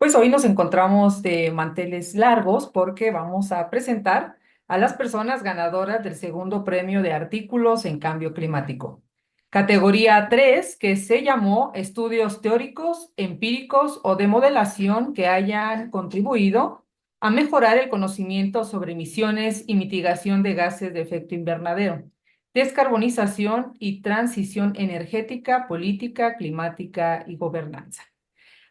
Pues hoy nos encontramos de manteles largos porque vamos a presentar a las personas ganadoras del segundo premio de artículos en cambio climático. Categoría 3, que se llamó Estudios teóricos, empíricos o de modelación que hayan contribuido a mejorar el conocimiento sobre emisiones y mitigación de gases de efecto invernadero, descarbonización y transición energética, política, climática y gobernanza.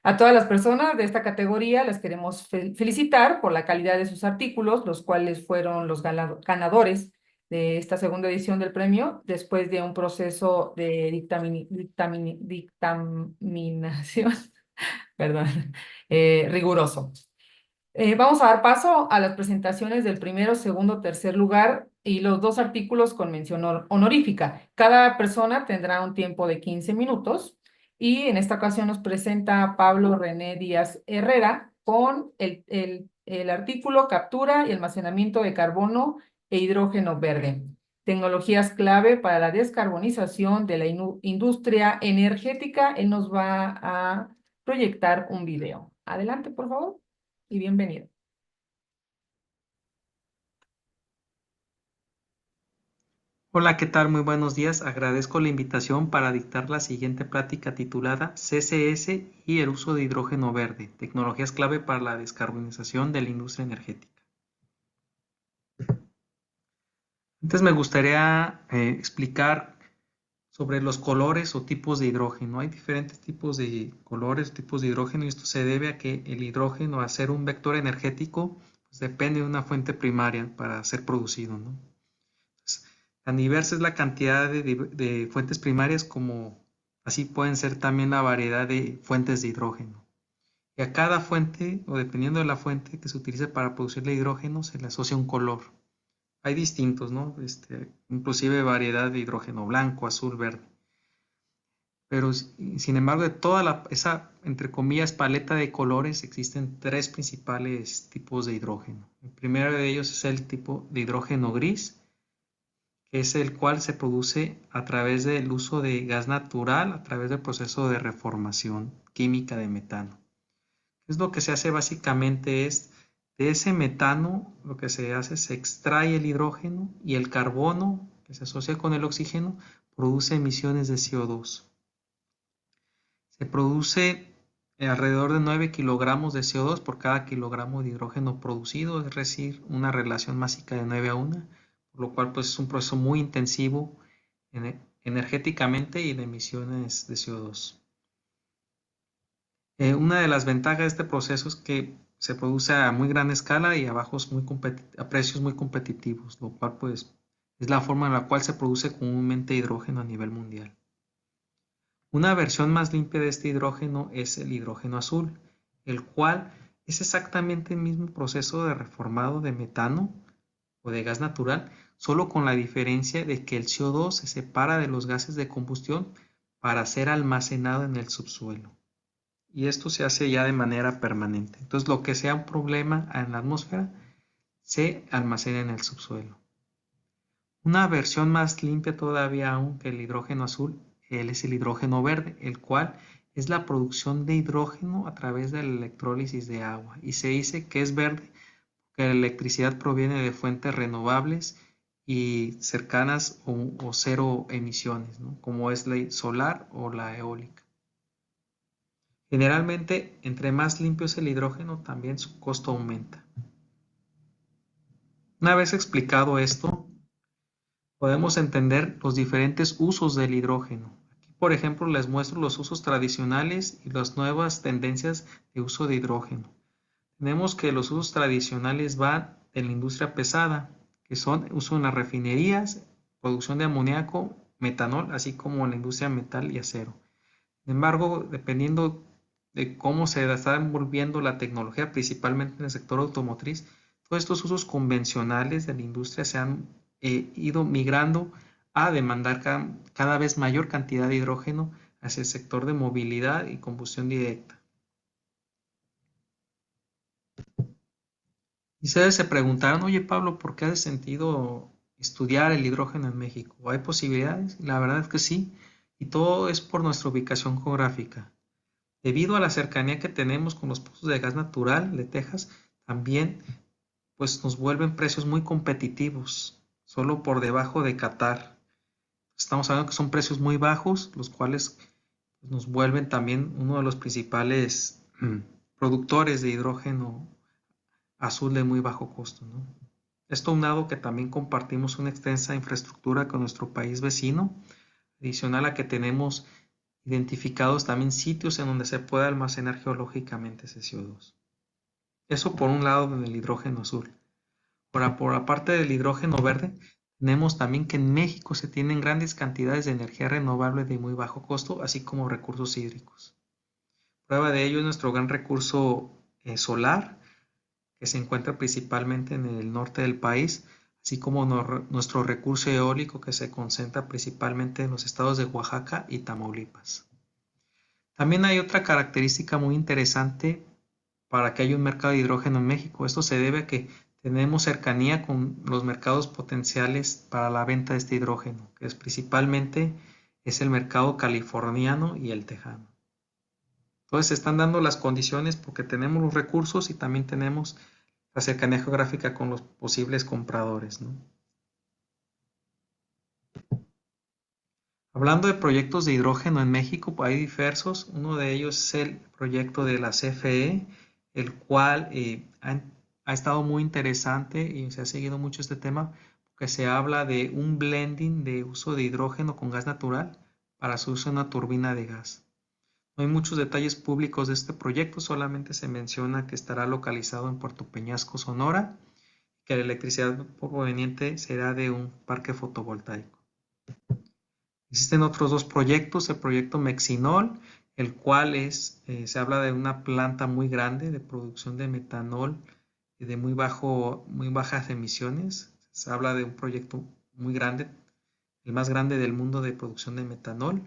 A todas las personas de esta categoría les queremos felicitar por la calidad de sus artículos, los cuales fueron los ganadores de esta segunda edición del premio, después de un proceso de dictaminación, perdón, riguroso. Vamos a dar paso a las presentaciones del primero, segundo, tercer lugar y los dos artículos con mención honorífica. Cada persona tendrá un tiempo de 15 minutos y en esta ocasión nos presenta Pablo René Díaz Herrera con el artículo Captura y almacenamiento de carbono e hidrógeno verde. Tecnologías clave para la descarbonización de la industria energética. Él nos va a proyectar un video. Adelante, por favor y bienvenido. Hola, ¿qué tal? Muy buenos días. Agradezco la invitación para dictar la siguiente plática titulada CCS y el uso de hidrógeno verde, tecnologías clave para la descarbonización de la industria energética. Antes me gustaría explicar sobre los colores o tipos de hidrógeno. Hay diferentes tipos de colores, tipos de hidrógeno, y esto se debe a que el hidrógeno, al ser un vector energético, pues depende de una fuente primaria para ser producido, ¿no? Tan diversa es la cantidad de fuentes primarias como así pueden ser también la variedad de fuentes de hidrógeno. Y a cada fuente, o dependiendo de la fuente que se utilice para producir el hidrógeno, se le asocia un color. Hay distintos, ¿no? Inclusive variedad de hidrógeno blanco, azul, verde. Pero sin embargo, de toda esa, entre comillas, paleta de colores, existen tres principales tipos de hidrógeno. El primero de ellos es el tipo de hidrógeno gris, que es el cual se produce a través del uso de gas natural, a través del proceso de reformación química de metano. Es lo que se hace básicamente es, de ese metano, lo que se hace se extrae el hidrógeno y el carbono, que se asocia con el oxígeno, produce emisiones de CO2. Se produce alrededor de 9 kilogramos de CO2 por cada kilogramo de hidrógeno producido, es decir, una relación másica de 9:1, por lo cual pues, es un proceso muy intensivo energéticamente y de emisiones de CO2. Una de las ventajas de este proceso es que se produce a muy gran escala y a precios muy competitivos, lo cual pues, es la forma en la cual se produce comúnmente hidrógeno a nivel mundial. Una versión más limpia de este hidrógeno es el hidrógeno azul, el cual es exactamente el mismo proceso de reformado de metano o de gas natural, solo con la diferencia de que el CO2 se separa de los gases de combustión para ser almacenado en el subsuelo. Y esto se hace ya de manera permanente. Entonces, lo que sea un problema en la atmósfera se almacena en el subsuelo. Una versión más limpia todavía aún que el hidrógeno azul, él es el hidrógeno verde, el cual es la producción de hidrógeno a través de la electrólisis de agua. Y se dice que es verde porque la electricidad proviene de fuentes renovables y cercanas o cero emisiones, ¿no? Como es la solar o la eólica. Generalmente, entre más limpio es el hidrógeno, también su costo aumenta. Una vez explicado esto, podemos entender los diferentes usos del hidrógeno. Aquí, por ejemplo, les muestro los usos tradicionales y las nuevas tendencias de uso de hidrógeno. Tenemos que los usos tradicionales van de la industria pesada, que son uso en las refinerías, producción de amoníaco, metanol, así como en la industria metal y acero. Sin embargo, dependiendo de cómo se está envolviendo la tecnología, principalmente en el sector automotriz, todos estos usos convencionales de la industria se han ido migrando a demandar cada vez mayor cantidad de hidrógeno hacia el sector de movilidad y combustión directa. Y ustedes se preguntaron, oye Pablo, ¿por qué hace sentido estudiar el hidrógeno en México? ¿Hay posibilidades? La verdad es que sí, y todo es por nuestra ubicación geográfica. Debido a la cercanía que tenemos con los pozos de gas natural de Texas, también pues nos vuelven precios muy competitivos, solo por debajo de Qatar. Estamos hablando que son precios muy bajos, los cuales pues, nos vuelven también uno de los principales productores de hidrógeno azul de muy bajo costo, ¿no? Esto aunado que también compartimos una extensa infraestructura con nuestro país vecino, adicional a que tenemos identificados también sitios en donde se puede almacenar geológicamente ese CO2. Eso por un lado en el hidrógeno azul. Por aparte del hidrógeno verde, tenemos también que en México se tienen grandes cantidades de energía renovable de muy bajo costo, así como recursos hídricos. Prueba de ello es nuestro gran recurso solar, que se encuentra principalmente en el norte del país, así como nuestro recurso eólico que se concentra principalmente en los estados de Oaxaca y Tamaulipas. También hay otra característica muy interesante para que haya un mercado de hidrógeno en México. Esto se debe a que tenemos cercanía con los mercados potenciales para la venta de este hidrógeno, que es principalmente es el mercado californiano y el tejano. Entonces se están dando las condiciones porque tenemos los recursos y también tenemos la cercanía geográfica con los posibles compradores, ¿no? Hablando de proyectos de hidrógeno en México, pues hay diversos. Uno de ellos es el proyecto de la CFE, el cual ha estado muy interesante y se ha seguido mucho este tema, porque se habla de un blending de uso de hidrógeno con gas natural para su uso en una turbina de gas. No hay muchos detalles públicos de este proyecto, solamente se menciona que estará localizado en Puerto Peñasco, Sonora, que la electricidad proveniente será de un parque fotovoltaico. Existen otros dos proyectos, el proyecto Mexinol, el cual se habla de una planta muy grande de producción de metanol y de muy bajas emisiones. Se habla de un proyecto muy grande, el más grande del mundo de producción de metanol.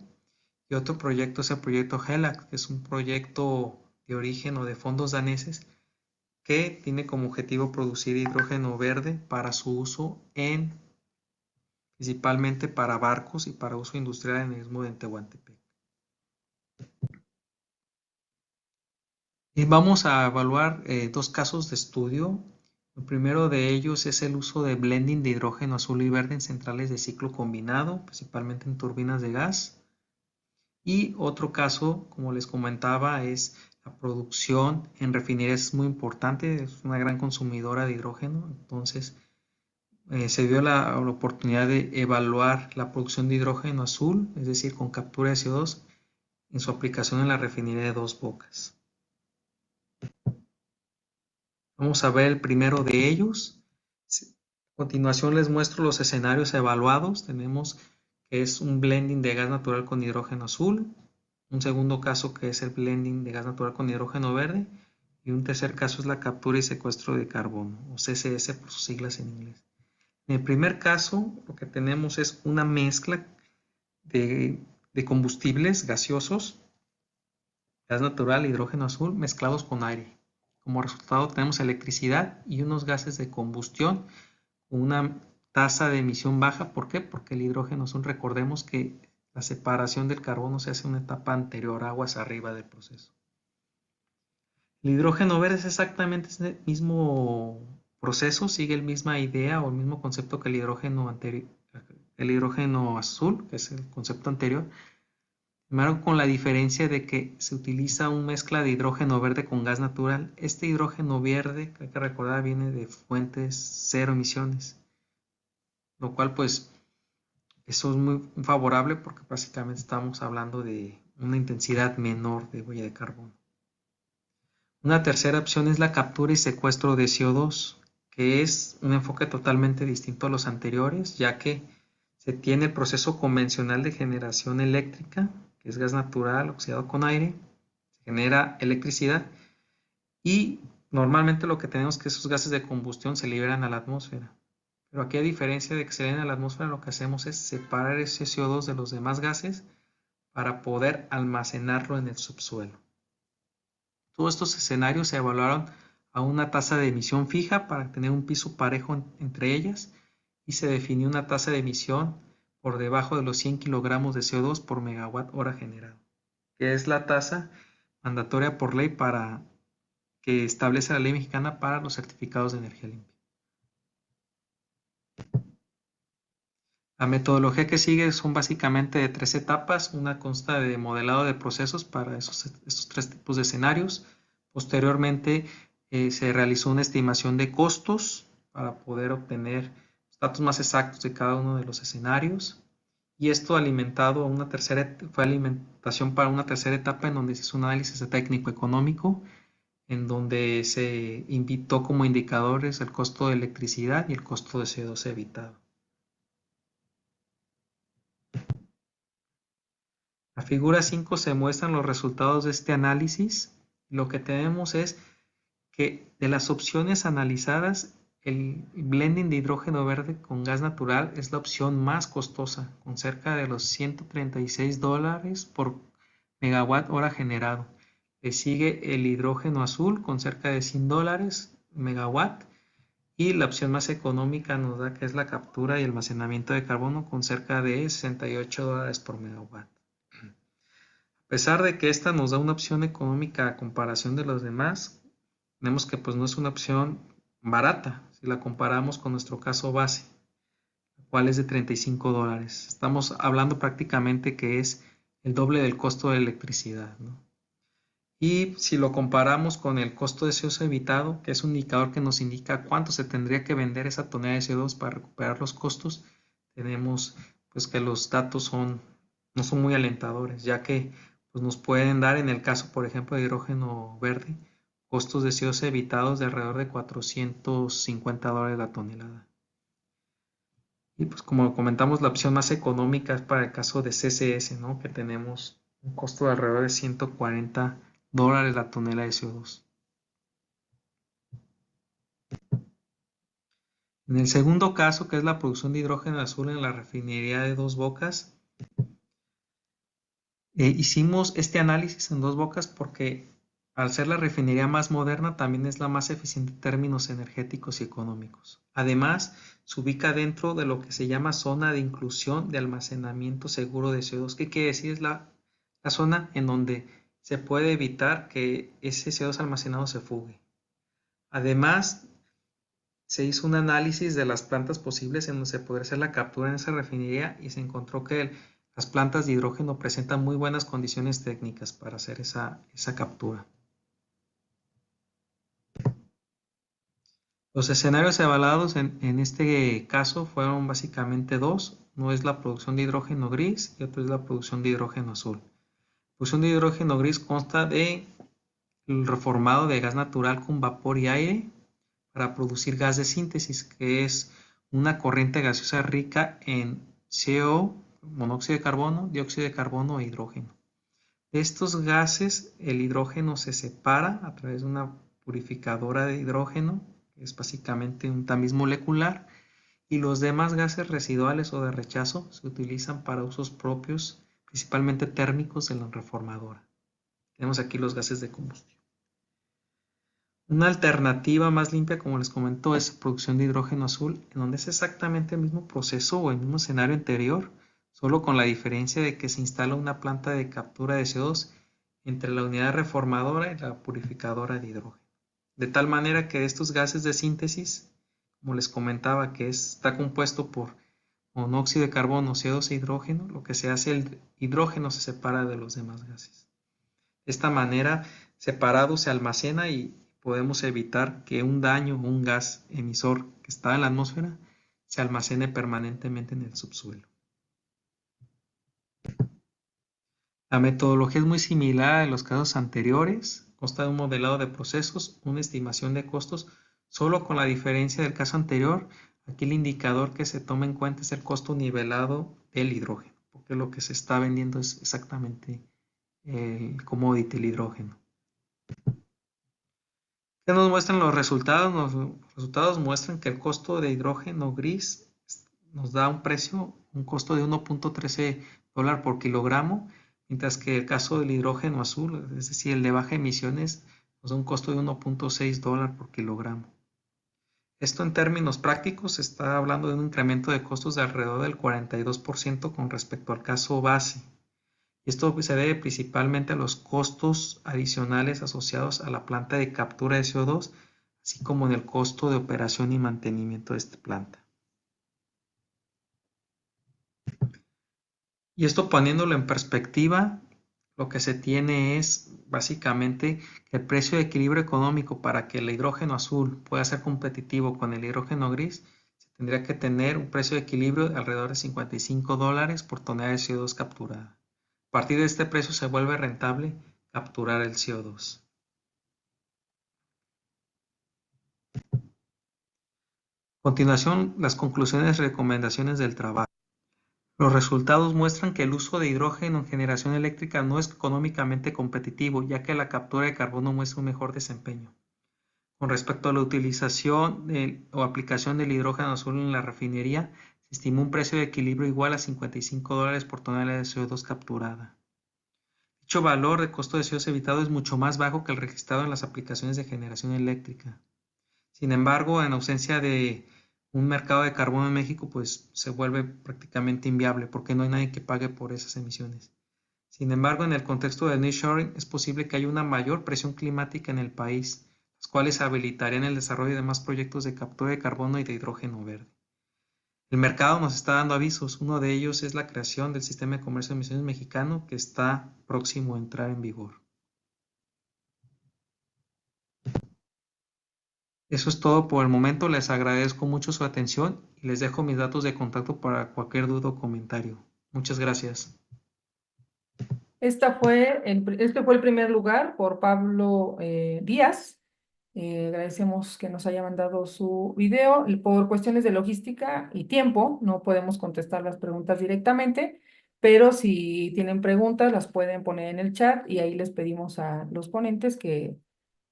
Y otro proyecto es el proyecto HELAC, que es un proyecto de origen o de fondos daneses que tiene como objetivo producir hidrógeno verde para su uso principalmente para barcos y para uso industrial en el istmo de Tehuantepec. Y vamos a evaluar dos casos de estudio. El primero de ellos es el uso de blending de hidrógeno azul y verde en centrales de ciclo combinado, principalmente en turbinas de gas. Y otro caso, como les comentaba, es la producción en refinerías. Es muy importante, es una gran consumidora de hidrógeno. Entonces, se dio la oportunidad de evaluar la producción de hidrógeno azul, es decir, con captura de CO2, en su aplicación en la refinería de Dos Bocas. Vamos a ver el primero de ellos. A continuación les muestro los escenarios evaluados. Tenemos que es un blending de gas natural con hidrógeno azul, un segundo caso que es el blending de gas natural con hidrógeno verde y un tercer caso es la captura y secuestro de carbono, o CCS por sus siglas en inglés. En el primer caso, lo que tenemos es una mezcla de combustibles gaseosos, gas natural, hidrógeno azul, mezclados con aire. Como resultado tenemos electricidad y unos gases de combustión con una tasa de emisión baja. ¿Por qué? Porque el hidrógeno azul, recordemos que la separación del carbono se hace en una etapa anterior, aguas arriba del proceso. El hidrógeno verde es exactamente ese mismo proceso, sigue la misma idea o el mismo concepto que el hidrógeno anterior, el hidrógeno azul, que es el concepto anterior, primero con la diferencia de que se utiliza una mezcla de hidrógeno verde con gas natural. Este hidrógeno verde, hay que recordar, viene de fuentes cero emisiones, lo cual pues eso es muy favorable porque básicamente estamos hablando de una intensidad menor de huella de carbono. Una tercera opción es la captura y secuestro de CO2, que es un enfoque totalmente distinto a los anteriores, ya que se tiene el proceso convencional de generación eléctrica, que es gas natural oxidado con aire, se genera electricidad y normalmente lo que tenemos es que esos gases de combustión se liberan a la atmósfera. Pero aquí, a diferencia de que se liberen a la atmósfera, lo que hacemos es separar ese CO2 de los demás gases para poder almacenarlo en el subsuelo. Todos estos escenarios se evaluaron a una tasa de emisión fija para tener un piso parejo entre ellas y se definió una tasa de emisión por debajo de los 100 kilogramos de CO2 por megawatt hora generado, que es la tasa mandatoria por ley para que establece la ley mexicana para los certificados de energía limpia. La metodología que sigue son básicamente de 3 etapas. Una consta de modelado de procesos para estos 3 tipos de escenarios. Posteriormente se realizó una estimación de costos para poder obtener datos más exactos de cada uno de los escenarios. Y esto alimentado a una fue alimentación para una tercera etapa en donde se hizo un análisis técnico-económico, en donde se invitó como indicadores el costo de electricidad y el costo de CO2 evitado. La figura 5 se muestran los resultados de este análisis. Lo que tenemos es que de las opciones analizadas, el blending de hidrógeno verde con gas natural es la opción más costosa, con cerca de los $136 por megawatt hora generado. Le sigue el hidrógeno azul con cerca de $100 megawatt, y la opción más económica nos da que es la captura y almacenamiento de carbono con cerca de $68 por megawatt. A pesar de que esta nos da una opción económica a comparación de los demás, vemos que pues no es una opción barata si la comparamos con nuestro caso base, el cual es de $35. Estamos hablando prácticamente que es el doble del costo de electricidad, ¿no? Y si lo comparamos con el costo de CO2 evitado, que es un indicador que nos indica cuánto se tendría que vender esa tonelada de CO2 para recuperar los costos, tenemos pues que los datos no son muy alentadores, ya que pues, nos pueden dar, en el caso por ejemplo de hidrógeno verde, costos de CO2 evitados de alrededor de $450 la tonelada. Y pues como comentamos, la opción más económica es para el caso de CCS, ¿no? Que tenemos un costo de alrededor de $140 la tonelada de CO2. En el segundo caso, que es la producción de hidrógeno azul en la refinería de Dos Bocas, hicimos este análisis en Dos Bocas porque al ser la refinería más moderna también es la más eficiente en términos energéticos y económicos. Además, se ubica dentro de lo que se llama zona de inclusión de almacenamiento seguro de CO2. ¿Qué quiere decir? Es la zona en donde se puede evitar que ese CO2 almacenado se fugue. Además, se hizo un análisis de las plantas posibles en donde se podría hacer la captura en esa refinería y se encontró que las plantas de hidrógeno presentan muy buenas condiciones técnicas para hacer esa captura. Los escenarios evaluados en este caso fueron básicamente 2. Uno es la producción de hidrógeno gris y otro es la producción de hidrógeno azul. La producción de hidrógeno gris consta de el reformado de gas natural con vapor y aire para producir gas de síntesis, que es una corriente gaseosa rica en CO, monóxido de carbono, dióxido de carbono e hidrógeno. De estos gases, el hidrógeno se separa a través de una purificadora de hidrógeno, que es básicamente un tamiz molecular, y los demás gases residuales o de rechazo se utilizan para usos propios, principalmente térmicos en la reformadora. Tenemos aquí los gases de combustión. Una alternativa más limpia, como les comentó, es producción de hidrógeno azul, en donde es exactamente el mismo proceso o el mismo escenario anterior, solo con la diferencia de que se instala una planta de captura de CO2 entre la unidad reformadora y la purificadora de hidrógeno. De tal manera que estos gases de síntesis, como les comentaba, que está compuesto por monóxido de carbono, CO2 e hidrógeno, lo que se hace, el hidrógeno se separa de los demás gases. De esta manera, separado se almacena y podemos evitar que un daño o un gas emisor que está en la atmósfera se almacene permanentemente en el subsuelo. La metodología es muy similar a los casos anteriores, consta de un modelado de procesos, una estimación de costos, solo con la diferencia del caso anterior. Aquí el indicador que se toma en cuenta es el costo nivelado del hidrógeno, porque lo que se está vendiendo es exactamente el commodity, el hidrógeno. ¿Qué nos muestran los resultados? Los resultados muestran que el costo de hidrógeno gris nos da un costo de $1.13 por kilogramo, mientras que el caso del hidrógeno azul, es decir, el de baja emisiones, nos da un costo de $1.6 por kilogramo. Esto en términos prácticos se está hablando de un incremento de costos de alrededor del 42% con respecto al caso base. Y esto se debe principalmente a los costos adicionales asociados a la planta de captura de CO2, así como en el costo de operación y mantenimiento de esta planta. Y esto poniéndolo en perspectiva, lo que se tiene es básicamente que el precio de equilibrio económico para que el hidrógeno azul pueda ser competitivo con el hidrógeno gris, se tendría que tener un precio de equilibrio de alrededor de $55 por tonelada de CO2 capturada. A partir de este precio se vuelve rentable capturar el CO2. A continuación, las conclusiones y recomendaciones del trabajo. Los resultados muestran que el uso de hidrógeno en generación eléctrica no es económicamente competitivo, ya que la captura de carbono muestra un mejor desempeño. Con respecto a la utilización o aplicación del hidrógeno azul en la refinería, se estimó un precio de equilibrio igual a $55 por tonelada de CO2 capturada. Dicho valor de costo de CO2 evitado es mucho más bajo que el registrado en las aplicaciones de generación eléctrica. Sin embargo, en ausencia de un mercado de carbono en México, pues se vuelve prácticamente inviable porque no hay nadie que pague por esas emisiones. Sin embargo, en el contexto del nearshoring es posible que haya una mayor presión climática en el país, las cuales habilitarían el desarrollo de más proyectos de captura de carbono y de hidrógeno verde. El mercado nos está dando avisos, uno de ellos es la creación del sistema de comercio de emisiones mexicano que está próximo a entrar en vigor. Eso es todo por el momento, les agradezco mucho su atención y les dejo mis datos de contacto para cualquier duda o comentario. Muchas gracias. Este fue el primer lugar por Pablo Díaz. Agradecemos que nos haya mandado su video. Y por cuestiones de logística y tiempo, no podemos contestar las preguntas directamente, pero si tienen preguntas, las pueden poner en el chat y ahí les pedimos a los ponentes que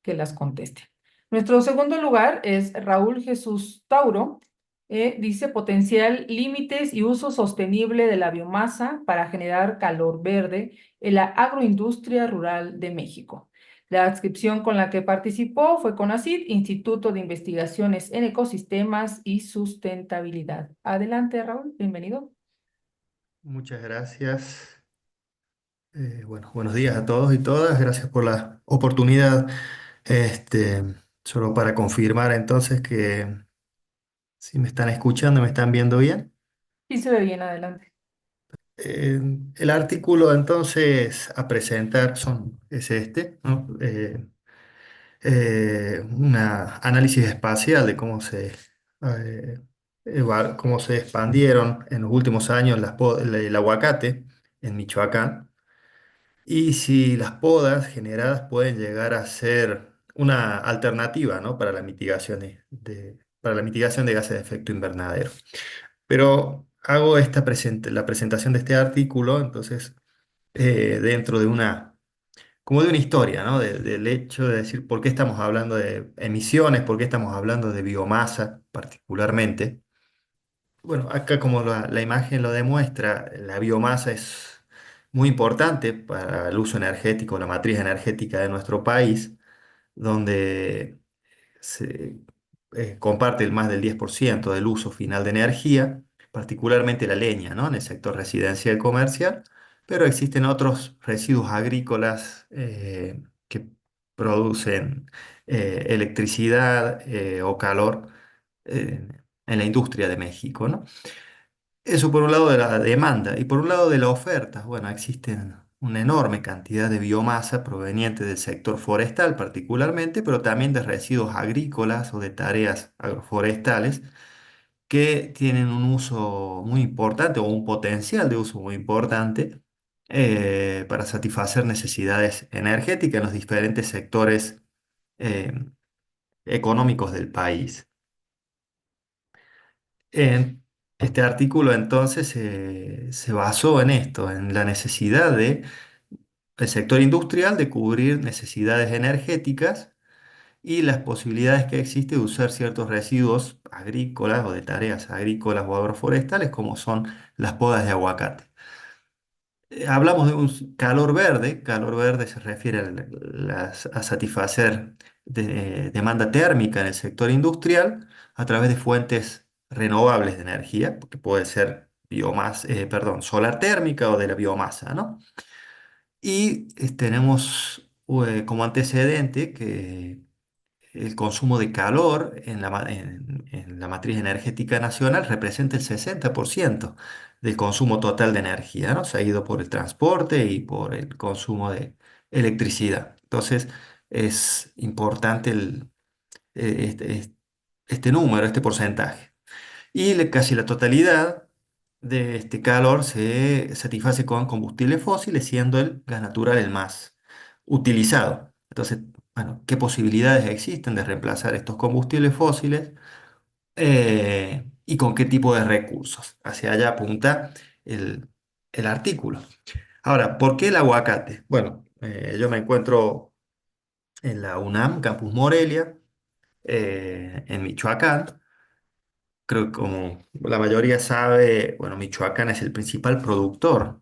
las contesten. Nuestro segundo lugar es Raúl Jesús Tauro. Dice potencial, límites y uso sostenible de la biomasa para generar calor verde en la agroindustria rural de México. La adscripción con la que participó fue CONACYT, Instituto de Investigaciones en Ecosistemas y Sustentabilidad. Adelante, Raúl, bienvenido. Muchas gracias. Bueno, buenos días a todos y todas. Gracias por la oportunidad. Este, solo para confirmar entonces que si me están escuchando, me están viendo bien. Sí, se ve bien, adelante. Eh, el artículo entonces a presentar es este, ¿no? Un análisis espacial de eh, cómo se expandieron en los últimos años el aguacate en Michoacán. Y si las podas generadas pueden llegar a ser una alternativa, ¿no? Para para la mitigación de gases de efecto invernadero. Pero hago la presentación de este artículo, entonces, dentro de como de una historia, ¿no? Del hecho de decir por qué estamos hablando de emisiones, por qué estamos hablando de biomasa particularmente. Bueno, acá como la imagen lo demuestra, la biomasa es muy importante para el uso energético, la matriz energética de nuestro país, donde se comparte el más del 10% del uso final de energía, particularmente la leña, ¿no? En el sector residencial y comercial, pero existen otros residuos agrícolas que producen electricidad o calor eh, en la industria de México, ¿no? Eso por un lado de la demanda y por un lado de la oferta. Bueno, existen una enorme cantidad de biomasa proveniente del sector forestal particularmente, pero también de residuos agrícolas o de tareas agroforestales que tienen un uso muy importante o un potencial de uso muy importante para satisfacer necesidades energéticas en los diferentes sectores eh, económicos del país. Este artículo entonces se basó en esto, en la necesidad del sector industrial de cubrir necesidades energéticas y las posibilidades que existe de usar ciertos residuos agrícolas o de tareas agrícolas o agroforestales como son las podas de aguacate. Hablamos de un calor verde se refiere a satisfacer demanda térmica en el sector industrial a través de fuentes renovables de energía, que puede ser solar térmica o de la biomasa, ¿no? Y tenemos como antecedente que el consumo de calor en la matriz energética nacional representa el 60% del consumo total de energía, ¿no? Seguido por el transporte y por el consumo de electricidad. Entonces, es importante este número, este porcentaje. Y casi la totalidad de este calor se satisface con combustibles fósiles, siendo el gas natural el más utilizado. Entonces, bueno, ¿qué posibilidades existen de reemplazar estos combustibles fósiles y con qué tipo de recursos? Hacia allá apunta el, el artículo. Ahora, ¿por qué el aguacate? Bueno, yo me encuentro en la UNAM, Campus Morelia, en Michoacán. Creo que como la mayoría sabe, bueno, Michoacán es el principal productor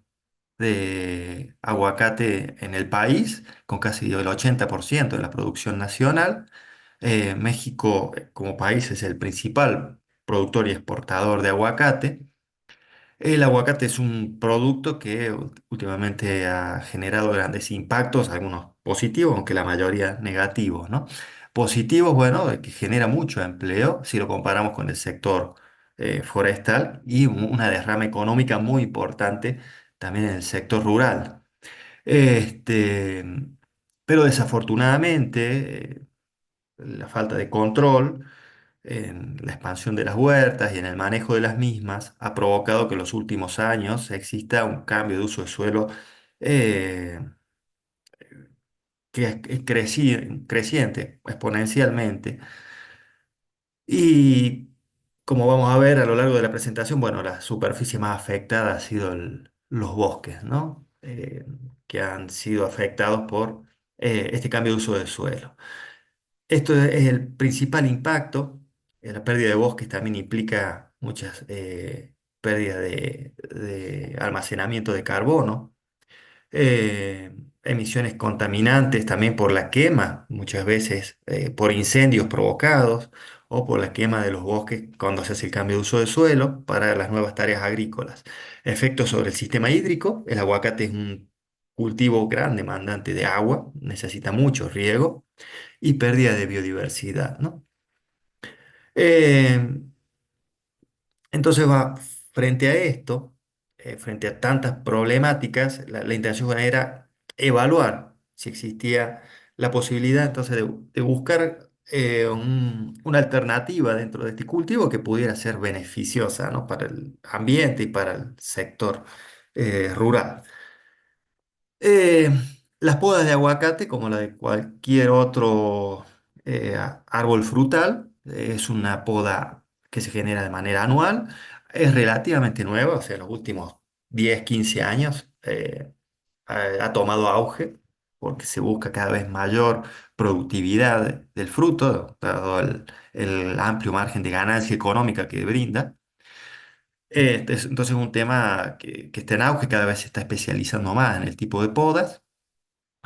de aguacate en el país, con casi el 80% de la producción nacional. México, como país, es el principal productor y exportador de aguacate. El aguacate es un producto que últimamente ha generado grandes impactos, algunos positivos, aunque la mayoría negativos, ¿no? Positivos, bueno, de que genera mucho empleo si lo comparamos con el sector forestal y una derrama económica muy importante también en el sector rural. Este, pero desafortunadamente, la falta de control en la expansión de las huertas y en el manejo de las mismas ha provocado que en los últimos años exista un cambio de uso de suelo eh, que es creciente exponencialmente. Y como vamos a ver a lo largo de la presentación, bueno, la superficie más afectada ha sido los bosques, ¿no? Que han sido afectados por este cambio de uso del suelo. Esto es el principal impacto. La pérdida de bosques también implica muchas pérdidas de almacenamiento de carbono, eh, emisiones contaminantes también por la quema, muchas veces por incendios provocados o por la quema de los bosques cuando se hace el cambio de uso de suelo para las nuevas tareas agrícolas. Efectos sobre el sistema hídrico. El aguacate es un cultivo gran demandante de agua, necesita mucho riego y pérdida de biodiversidad, ¿no? Eh, entonces frente a esto, frente a tantas problemáticas, la intención era evaluar si existía la posibilidad entonces de buscar una alternativa dentro de este cultivo que pudiera ser beneficiosa, ¿no? Para el ambiente y para el sector rural. Eh, las podas de aguacate, como la de cualquier otro árbol frutal, es una poda que se genera de manera anual. Es relativamente nueva, o sea, en los últimos 10 15 años ha tomado auge porque se busca cada vez mayor productividad del fruto, dado el amplio margen de ganancia económica que brinda. Entonces es un tema que está en auge, cada vez se está especializando más en el tipo de podas.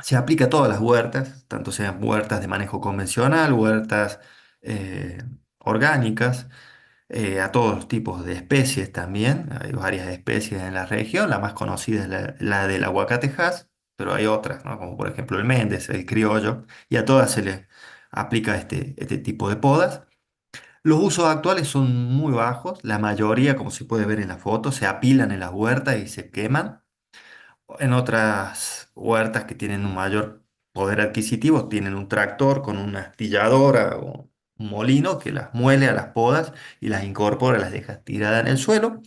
Se aplica a todas las huertas, tanto sean huertas de manejo convencional, huertas eh, orgánicas, a todos los tipos de especies también. Hay varias especies en la región, la más conocida es la del aguacatejas, pero hay otras, ¿no? Como por ejemplo el Méndez, el criollo, y a todas se les aplica este tipo de podas. Los usos actuales son muy bajos, la mayoría, como se puede ver en la foto, se apilan en las huertas y se queman. En otras huertas que tienen un mayor poder adquisitivo, tienen un tractor con una astilladora o un molino que las muele a las podas y las incorpora, las deja tiradas en el suelo.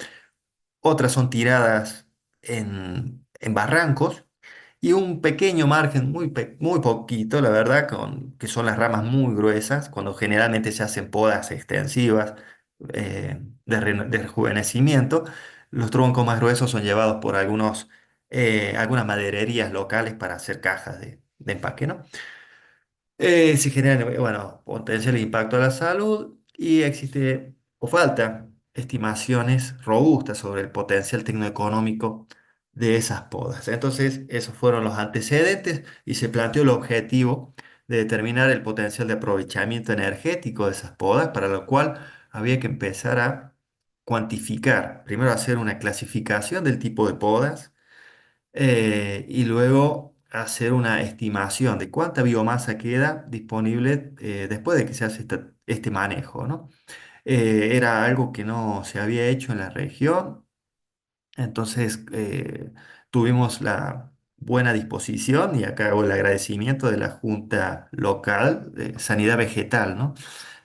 Otras son tiradas en barrancos y un pequeño margen, muy poquito, la verdad, que son las ramas muy gruesas, cuando generalmente se hacen podas extensivas de rejuvenecimiento. Los troncos más gruesos son llevados por algunas madererías locales para hacer cajas de empaque, ¿no? Se generan, bueno, potencial impacto a la salud y existe o falta estimaciones robustas sobre el potencial tecnoeconómico de esas podas. Entonces, esos fueron los antecedentes y se planteó el objetivo de determinar el potencial de aprovechamiento energético de esas podas, para lo cual había que empezar a cuantificar, primero hacer una clasificación del tipo de podas y luego hacer una estimación de cuánta biomasa queda disponible después de que se hace este manejo, ¿no? Era algo que no se había hecho en la región, entonces tuvimos la buena disposición y acá hago el agradecimiento de la Junta Local de Sanidad Vegetal, ¿no?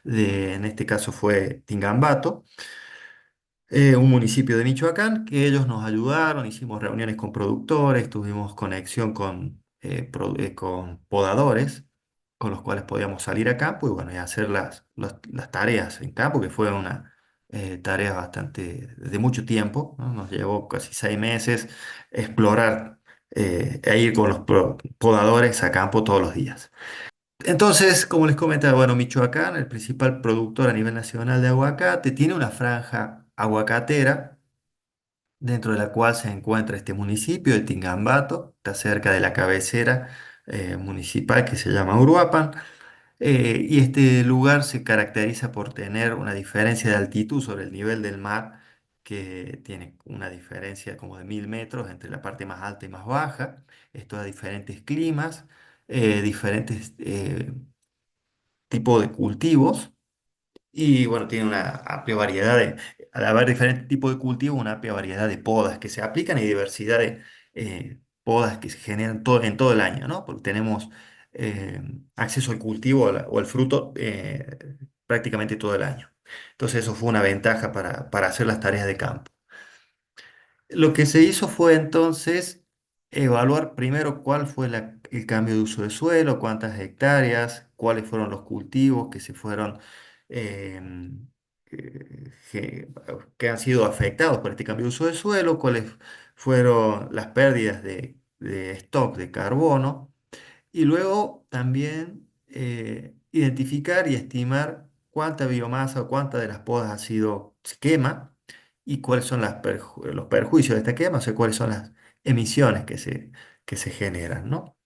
En este caso fue Tingambato, un municipio de Michoacán, que ellos nos ayudaron, hicimos reuniones con productores, tuvimos conexión con podadores, con los cuales podíamos salir a campo y bueno, y hacer las tareas en campo, que fue una tarea bastante de mucho tiempo, ¿no? Nos llevó casi 6 meses explorar e ir con los podadores a campo todos los días. Entonces, como les comentaba, bueno, Michoacán, el principal productor a nivel nacional de aguacate, tiene una franja aguacatera dentro de la cual se encuentra este municipio de Tingambato, está cerca de la cabecera municipal que se llama Uruapan, y este lugar se caracteriza por tener una diferencia de altitud sobre el nivel del mar, que tiene una diferencia como de 1000 metros entre la parte más alta y más baja. Esto da diferentes climas, diferentes tipos de cultivos. Y bueno, tiene una amplia variedad al haber diferentes tipos de cultivos, una amplia variedad de podas que se aplican y diversidad de podas que se generan en todo el año, ¿no? Porque tenemos eh, acceso al cultivo o al fruto prácticamente todo el año. Entonces eso fue una ventaja para hacer las tareas de campo. Lo que se hizo fue entonces evaluar primero cuál fue el cambio de uso de suelo, cuántas hectáreas, cuáles fueron los cultivos que se fueron, em, que han sido afectados por este cambio de uso de suelo, cuáles fueron las pérdidas de stock de carbono y luego también identificar y estimar cuánta biomasa o cuánta de las podas se quema y cuáles son los perjuicios de esta quema, o sea, cuáles son las emisiones que se generan, ¿no?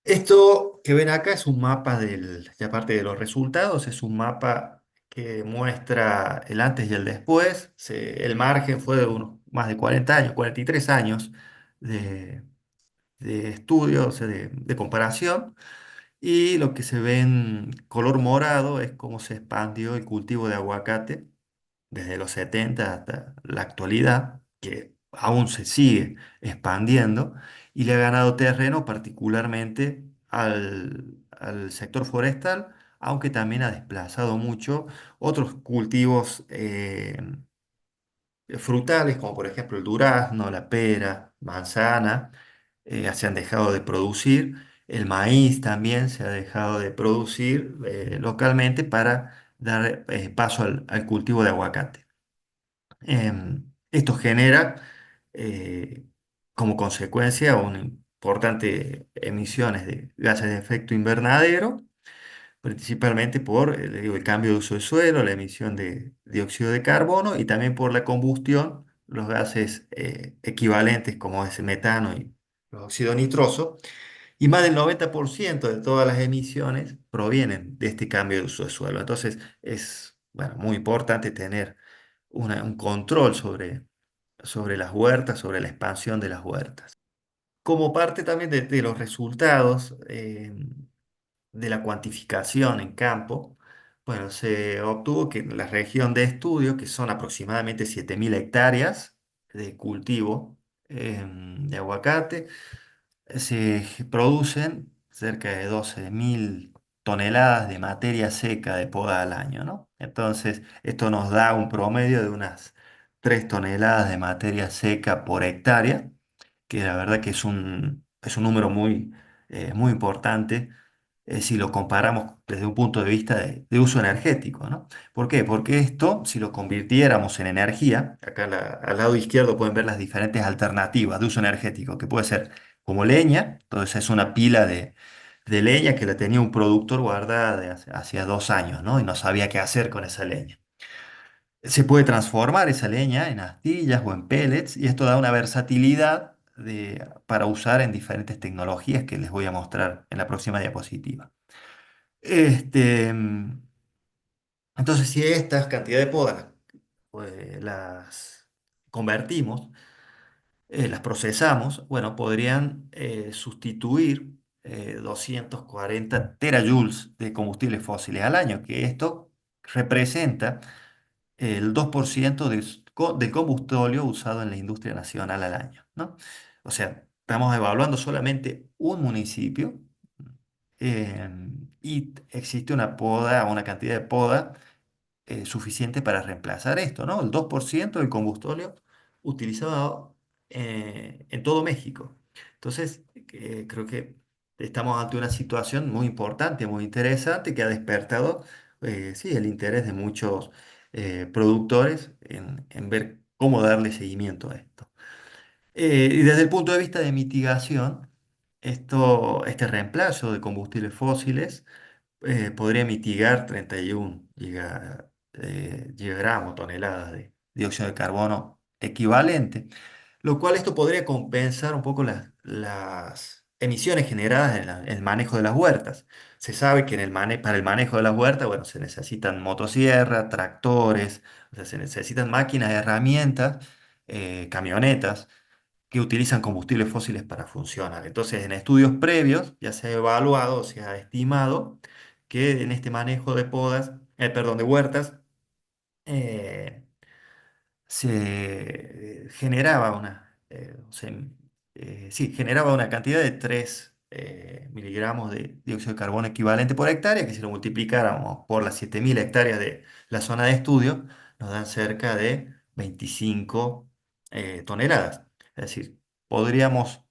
Esto que ven acá es un mapa y aparte de los resultados, es un mapa que muestra el antes y el después. El margen fue de unos más de 40 años, 43 años de, de estudio, o sea, de comparación. Y lo que se ve en color morado es cómo se expandió el cultivo de aguacate desde los 70 hasta la actualidad, que aún se sigue expandiendo y le ha ganado terreno particularmente al sector forestal, aunque también ha desplazado mucho otros cultivos frutales, como por ejemplo el durazno, la pera, manzana, se han dejado de producir. El maíz también se ha dejado de producir localmente para dar paso al cultivo de aguacate. Esto genera eh, como consecuencia una importante emisiones de gases de efecto invernadero, principalmente por le digo, el cambio de uso de suelo, la emisión de dióxido de carbono y también por la combustión, los gases equivalentes como es el metano y los óxido nitroso. Y más del 90% de todas las emisiones provienen de este cambio de uso de suelo. Entonces es bueno, muy importante tener un control sobre las huertas, sobre la expansión de las huertas. Como parte también de los resultados de la cuantificación en campo, bueno, se obtuvo que en la región de estudio, que son aproximadamente 7.000 hectáreas de cultivo de aguacate, se producen cerca de 12.000 toneladas de materia seca de poda al año, ¿no? Entonces, esto nos da un promedio de unas 3 toneladas de materia seca por hectárea, que la verdad que es un número muy importante si lo comparamos desde un punto de vista de uso energético, ¿no? ¿Por qué? Porque esto, si lo convirtiéramos en energía, acá al lado izquierdo pueden ver las diferentes alternativas de uso energético, que puede ser como leña, entonces es una pila de leña que la tenía un productor guardada hacía 2 años, ¿no? Y no sabía qué hacer con esa leña. Se puede transformar esa leña en astillas o en pellets y esto da una versatilidad para usar en diferentes tecnologías que les voy a mostrar en la próxima diapositiva. Entonces, si estas cantidades de podas las convertimos las procesamos, bueno, podrían sustituir 240 terajoules de combustibles fósiles al año, que esto representa el 2% del combustóleo usado en la industria nacional al año, ¿no? O sea, estamos evaluando solamente un municipio eh, y existe una poda, una cantidad de poda suficiente para reemplazar esto, ¿no? El 2% del combustóleo utilizado en todo México. Entonces, creo que estamos ante una situación muy importante, muy interesante, que ha despertado, sí, el interés de muchos productores en ver cómo darle seguimiento a esto. Y desde el punto de vista de mitigación, este reemplazo de combustibles fósiles podría mitigar 31 gigagramos, toneladas de dióxido de carbono equivalente, lo cual esto podría compensar un poco las emisiones generadas en el manejo de las huertas. Se sabe que para el manejo de las huertas, bueno, se necesitan motosierras, tractores, o sea, se necesitan máquinas, herramientas, camionetas que utilizan combustibles fósiles para funcionar. Entonces, en estudios previos ya se ha evaluado, se ha estimado que en este manejo de perdón, de huertas, eh, se generaba sí, generaba una cantidad de 3 miligramos de dióxido de carbono equivalente por hectárea, que si lo multiplicáramos por las 7.000 hectáreas de la zona de estudio, nos dan cerca de 25 toneladas. Es decir, podríamos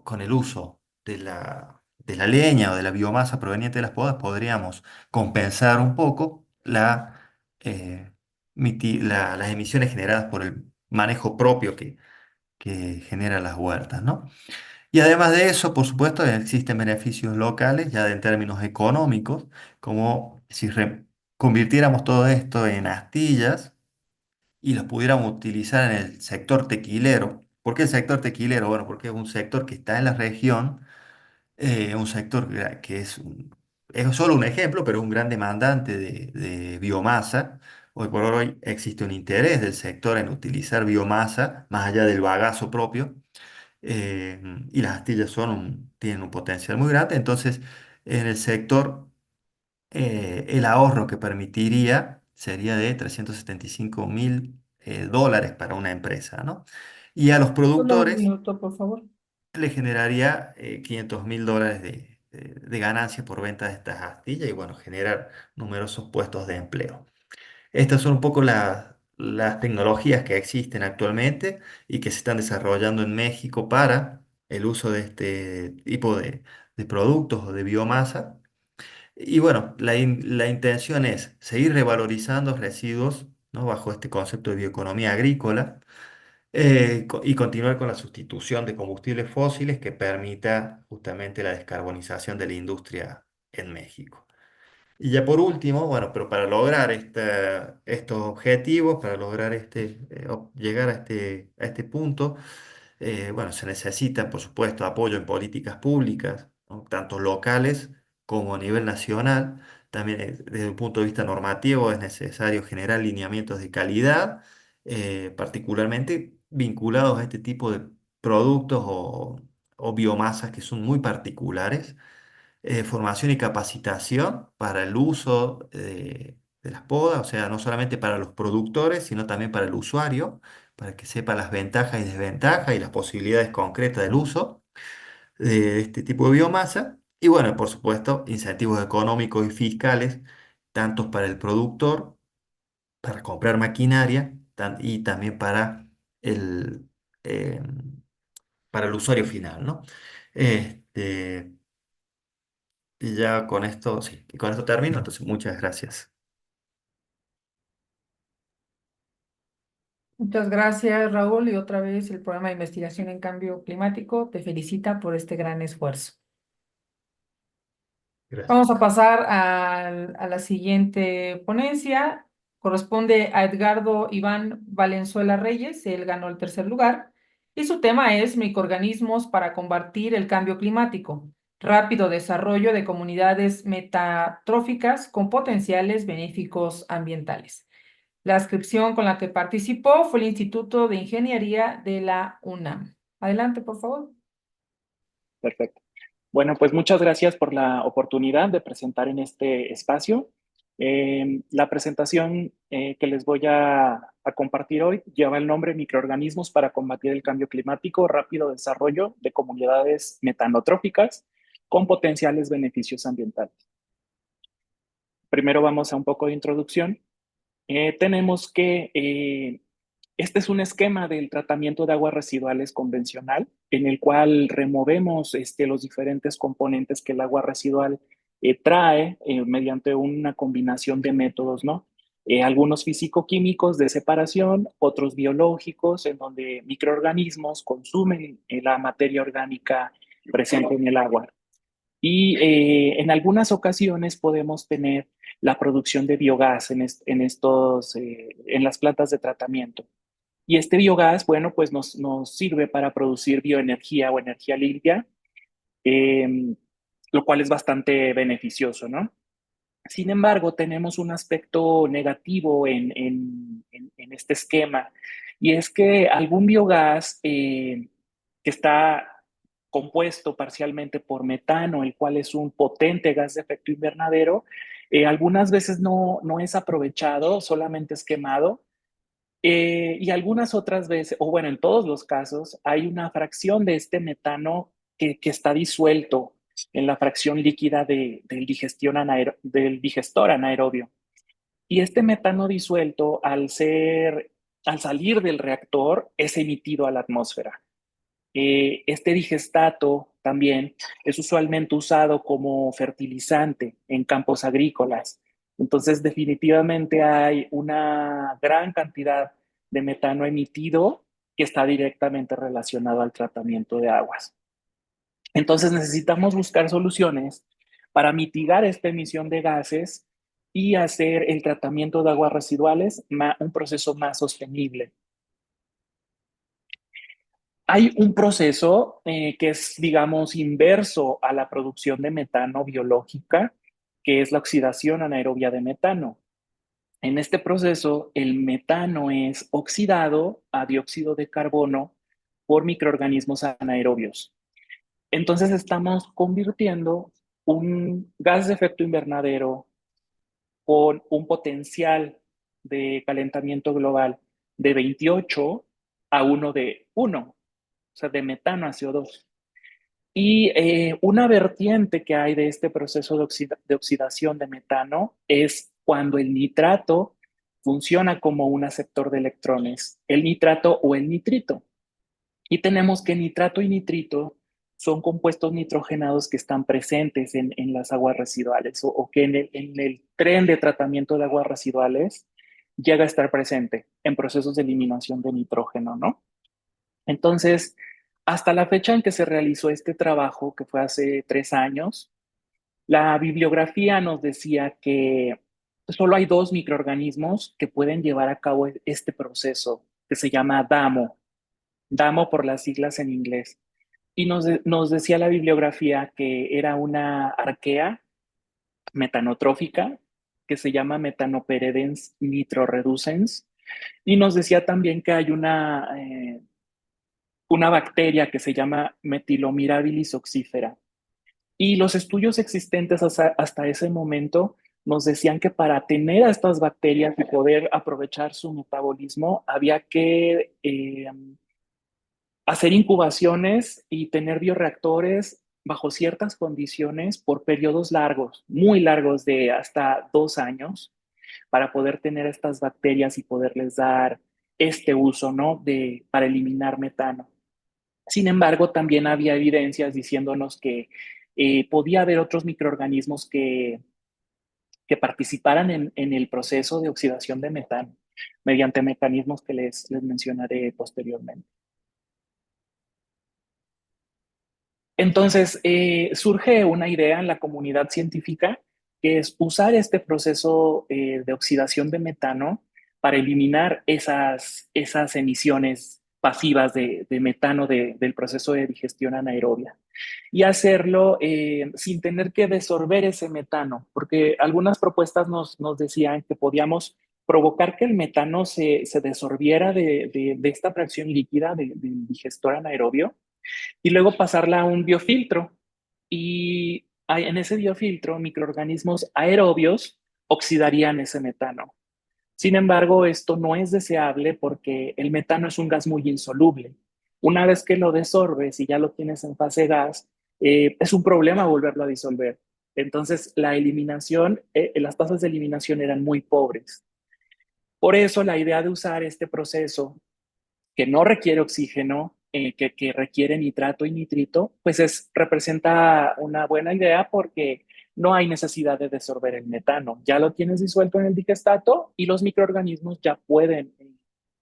con el uso de la leña o de la biomasa proveniente de las podas, podríamos compensar un poco eh, las emisiones generadas por el manejo propio que generan las huertas, ¿no? Y además de eso, por supuesto, existen beneficios locales, ya en términos económicos, como si convirtiéramos todo esto en astillas y los pudiéramos utilizar en el sector tequilero. ¿Por qué el sector tequilero? Bueno, porque es un sector que está en la región, un sector que es solo un ejemplo, pero es un gran demandante de biomasa. Hoy por hoy existe un interés del sector en utilizar biomasa más allá del bagazo propio, eh, y las astillas tienen un potencial muy grande. Entonces, en el sector el ahorro que permitiría sería de 375.000 dólares para una empresa, ¿no? Y a los Solo un productores minuto, por favor. le generaría 500.000 dólares de ganancia por venta de estas astillas y, bueno, generar numerosos puestos de empleo. Estas son un poco las tecnologías que existen actualmente y que se están desarrollando en México para el uso de este tipo de productos o de biomasa. Y bueno, la intención es seguir revalorizando residuos, ¿no? Bajo este concepto de bioeconomía agrícola, y continuar con la sustitución de combustibles fósiles que permita justamente la descarbonización de la industria en México. Y ya por último, bueno, pero para lograr estos objetivos, para lograr llegar a este punto, bueno, se necesita, por supuesto, apoyo en políticas públicas, ¿no? Tanto locales como a nivel nacional. También desde un punto de vista normativo es necesario generar lineamientos de calidad, particularmente vinculados a este tipo de productos o biomasas que son muy particulares. Formación y capacitación para el uso de las podas, o sea, no solamente para los productores, sino también para el usuario, para que sepa las ventajas y desventajas y las posibilidades concretas del uso de este tipo de biomasa. Y bueno, por supuesto, incentivos económicos y fiscales, tanto para el productor, para comprar maquinaria, y también el, eh, para el usuario final, ¿no? Este, y ya con esto, sí, y con esto termino, entonces muchas gracias. Muchas gracias, Raúl. Y otra vez el programa de investigación en cambio climático te felicita por este gran esfuerzo. Gracias. Vamos a pasar a la siguiente ponencia. Corresponde a Edgardo Iván Valenzuela Reyes. Él ganó el tercer lugar. Y su tema es microorganismos para combatir el cambio climático. Rápido desarrollo de comunidades metatróficas con potenciales benéficos ambientales. La inscripción con la que participó fue el Instituto de Ingeniería de la UNAM. Adelante, por favor. Perfecto. Bueno, pues muchas gracias por la oportunidad de presentar en este espacio. La presentación que les voy a compartir hoy lleva el nombre Microorganismos para combatir el cambio climático, rápido desarrollo de comunidades metanotróficas con potenciales beneficios ambientales. Primero vamos a un poco de introducción. Tenemos que este es un esquema del tratamiento de aguas residuales convencional, en el cual removemos los diferentes componentes que el agua residual trae mediante una combinación de métodos, ¿no? Algunos físico-químicos de separación, otros biológicos, en donde microorganismos consumen la materia orgánica presente en el agua. Y en algunas ocasiones podemos tener la producción de biogás en las plantas de tratamiento. Y este biogás, bueno, pues nos sirve para producir bioenergía o energía limpia, eh, lo cual es bastante beneficioso, ¿no? Sin embargo, tenemos un aspecto negativo en este esquema, y es que algún biogás que está compuesto parcialmente por metano, el cual es un potente gas de efecto invernadero, algunas veces no es aprovechado, solamente es quemado, y algunas otras veces, o bueno, en todos los casos, hay una fracción de este metano que está disuelto en la fracción líquida del digestor anaerobio. Y este metano disuelto, al salir del reactor, es emitido a la atmósfera. Este digestato también es usualmente usado como fertilizante en campos agrícolas. Entonces, definitivamente hay una gran cantidad de metano emitido que está directamente relacionado al tratamiento de aguas. Entonces, necesitamos buscar soluciones para mitigar esta emisión de gases y hacer el tratamiento de aguas residuales un proceso más sostenible. Hay un proceso que es, digamos, inverso a la producción de metano biológica, que es la oxidación anaerobia de metano. En este proceso, el metano es oxidado a dióxido de carbono por microorganismos anaerobios. Entonces estamos convirtiendo un gas de efecto invernadero con un potencial de calentamiento global de 28 a 1 de 1, o sea, de metano a CO2. Y una vertiente que hay de este proceso de oxidación de metano es cuando el nitrato funciona como un aceptor de electrones, el nitrato o el nitrito. Y tenemos que nitrato y nitrito son compuestos nitrogenados que están presentes en las aguas residuales o que en el tren de tratamiento de aguas residuales llega a estar presente en procesos de eliminación de nitrógeno, ¿no? Entonces, hasta la fecha en que se realizó este trabajo, que fue hace 3 años, la bibliografía nos decía que solo hay 2 microorganismos que pueden llevar a cabo este proceso, que se llama DAMO, DAMO por las siglas en inglés. Y nos decía la bibliografía que era una arquea metanotrófica que se llama Metanoperedens nitroreducens. Y nos decía también que hay una bacteria que se llama Metilomirabilis oxífera. Y los estudios existentes hasta ese momento nos decían que para tener a estas bacterias y poder aprovechar su metabolismo, había que hacer incubaciones y tener bioreactores bajo ciertas condiciones por periodos largos, muy largos de hasta 2 años, para poder tener estas bacterias y poderles dar este uso, ¿no? Para eliminar metano. Sin embargo, también había evidencias diciéndonos que podía haber otros microorganismos que participaran en el proceso de oxidación de metano mediante mecanismos que les mencionaré posteriormente. Entonces, surge una idea en la comunidad científica que es usar este proceso de oxidación de metano para eliminar esas emisiones pasivas de metano del proceso de digestión anaerobia y hacerlo sin tener que desorber ese metano, porque algunas propuestas nos decían que podíamos provocar que el metano se desorbiera de esta fracción líquida del digestor anaerobio y luego pasarla a un biofiltro. Y en ese biofiltro, microorganismos aerobios oxidarían ese metano. Sin embargo, esto no es deseable porque el metano es un gas muy insoluble. Una vez que lo desorbes y ya lo tienes en fase gas, es un problema volverlo a disolver. Entonces, la eliminación, las tasas de eliminación eran muy pobres. Por eso, la idea de usar este proceso que no requiere oxígeno, que requiere nitrato y nitrito, pues representa una buena idea porque no hay necesidad de desorber el metano. Ya lo tienes disuelto en el digestato y los microorganismos ya pueden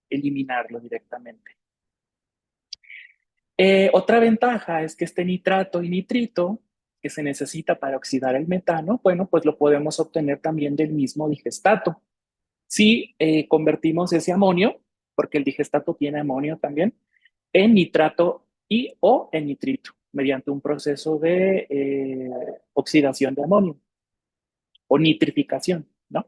eliminarlo directamente. Otra ventaja es que este nitrato y nitrito que se necesita para oxidar el metano, bueno, pues lo podemos obtener también del mismo digestato. Si convertimos ese amonio, porque el digestato tiene amonio también, en nitrato y o en nitrito, mediante un proceso de oxidación de amonio o nitrificación, ¿no?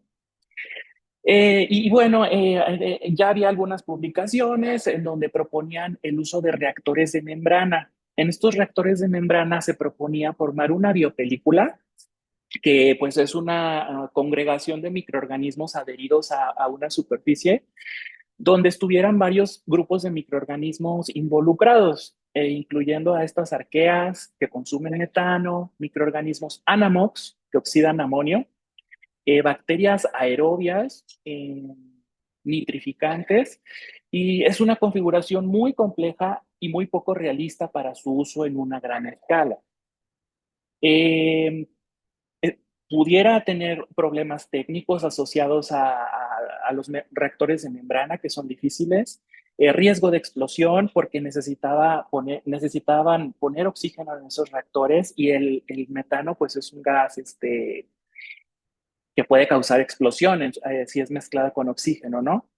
Y bueno, ya había algunas publicaciones en donde proponían el uso de reactores de membrana. En estos reactores de membrana se proponía formar una biopelícula que pues es una congregación de microorganismos adheridos a una superficie donde estuvieran varios grupos de microorganismos involucrados, incluyendo a estas arqueas que consumen metano, microorganismos anamox que oxidan amonio, bacterias aerobias, nitrificantes, y es una configuración muy compleja y muy poco realista para su uso en una gran escala. Eh, pudiera tener problemas técnicos asociados a los reactores de membrana que son difíciles, riesgo de explosión porque necesitaban poner oxígeno en esos reactores y el metano pues es un gas que puede causar explosiones si es mezclada con oxígeno, ¿no?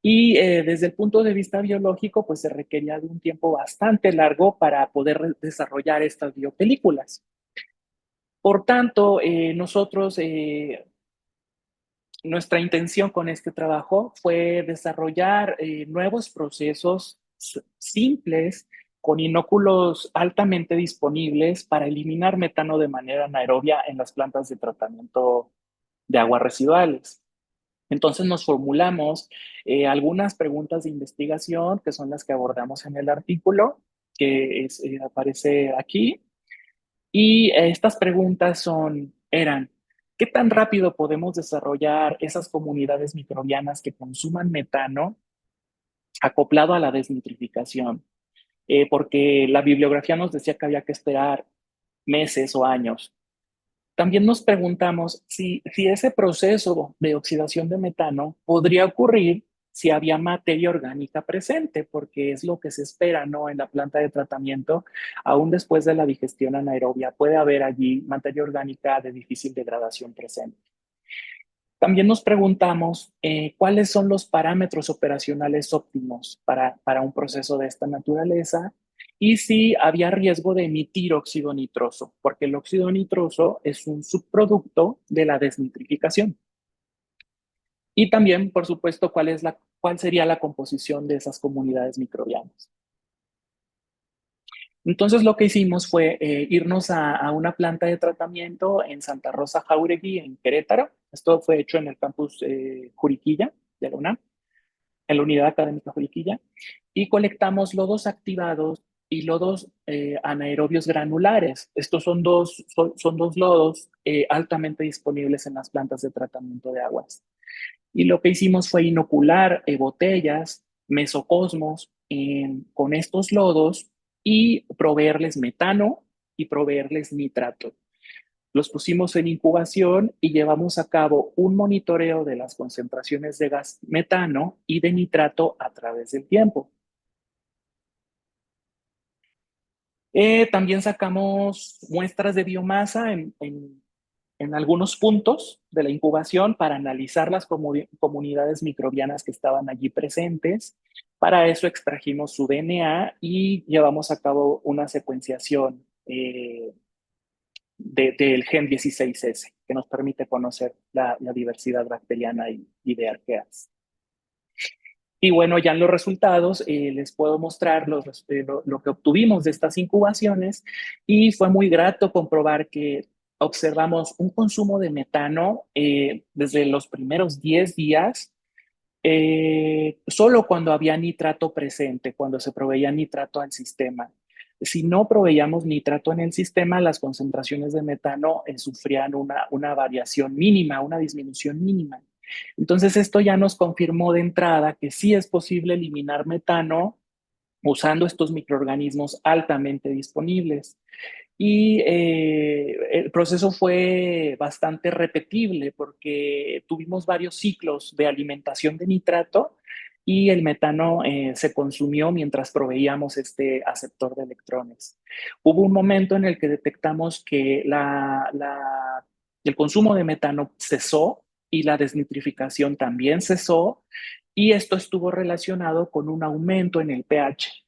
Y desde el punto de vista biológico pues se requería de un tiempo bastante largo para poder desarrollar estas biopelículas. Por tanto, nuestra intención con este trabajo fue desarrollar nuevos procesos simples con inóculos altamente disponibles para eliminar metano de manera anaerobia en las plantas de tratamiento de aguas residuales. Entonces nos formulamos algunas preguntas de investigación que son las que abordamos en el artículo que aparece aquí. Y estas preguntas eran, ¿qué tan rápido podemos desarrollar esas comunidades microbianas que consuman metano acoplado a la desnitrificación? Porque la bibliografía nos decía que había que esperar meses o años. También nos preguntamos si ese proceso de oxidación de metano podría ocurrir si había materia orgánica presente, porque es lo que se espera, ¿no? En la planta de tratamiento, aún después de la digestión anaerobia, puede haber allí materia orgánica de difícil degradación presente. También nos preguntamos cuáles son los parámetros operacionales óptimos para un proceso de esta naturaleza y si había riesgo de emitir óxido nitroso, porque el óxido nitroso es un subproducto de la desnitrificación. Y también, por supuesto, cuál sería la composición de esas comunidades microbianas. Entonces lo que hicimos fue irnos a una planta de tratamiento en Santa Rosa Jáuregui, en Querétaro. Esto fue hecho en el campus Juriquilla de la UNAM, en la unidad académica Juriquilla, y colectamos lodos activados y lodos anaerobios granulares. Estos son dos lodos altamente disponibles en las plantas de tratamiento de aguas. Y lo que hicimos fue inocular botellas, mesocosmos con estos lodos y proveerles metano y proveerles nitrato. Los pusimos en incubación y llevamos a cabo un monitoreo de las concentraciones de gas metano y de nitrato a través del tiempo. También sacamos muestras de biomasa en algunos puntos de la incubación para analizar las comunidades microbianas que estaban allí presentes. Para eso extrajimos su DNA y llevamos a cabo una secuenciación del gen 16S, que nos permite conocer la diversidad bacteriana y de arqueas. Y bueno, ya en los resultados les puedo mostrar lo que obtuvimos de estas incubaciones, y fue muy grato comprobar que observamos un consumo de metano desde los primeros 10 días, solo cuando había nitrato presente, cuando se proveía nitrato al sistema. Si no proveíamos nitrato en el sistema, las concentraciones de metano sufrían una variación mínima, una disminución mínima. Entonces, esto ya nos confirmó de entrada que sí es posible eliminar metano usando estos microorganismos altamente disponibles. Y el proceso fue bastante repetible porque tuvimos varios ciclos de alimentación de nitrato y el metano se consumió mientras proveíamos este aceptor de electrones. Hubo un momento en el que detectamos que el consumo de metano cesó y la desnitrificación también cesó, y esto estuvo relacionado con un aumento en el pH.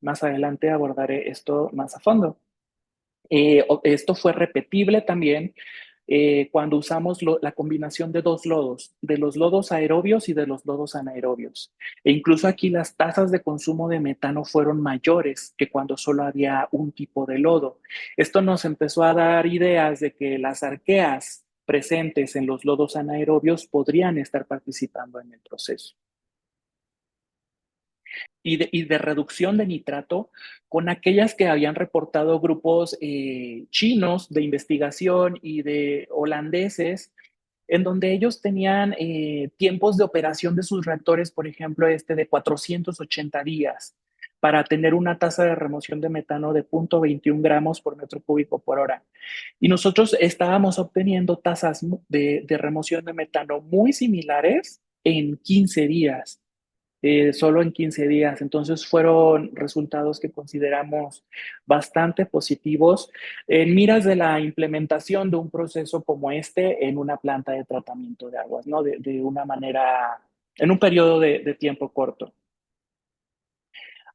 Más adelante abordaré esto más a fondo. Esto fue repetible también cuando usamos la combinación de dos lodos, de los lodos aerobios y de los lodos anaerobios. E incluso aquí las tasas de consumo de metano fueron mayores que cuando solo había un tipo de lodo. Esto nos empezó a dar ideas de que las arqueas presentes en los lodos anaerobios podrían estar participando en el proceso. Y de reducción de nitrato con aquellas que habían reportado grupos chinos de investigación y de holandeses, en donde ellos tenían tiempos de operación de sus reactores, por ejemplo, de 480 días, para tener una tasa de remoción de metano de 0.21 gramos por metro cúbico por hora. Y nosotros estábamos obteniendo tasas de remoción de metano muy similares en 15 días. Solo en 15 días. Entonces fueron resultados que consideramos bastante positivos en miras de la implementación de un proceso como este en una planta de tratamiento de aguas, ¿no? De una manera, en un periodo de tiempo corto.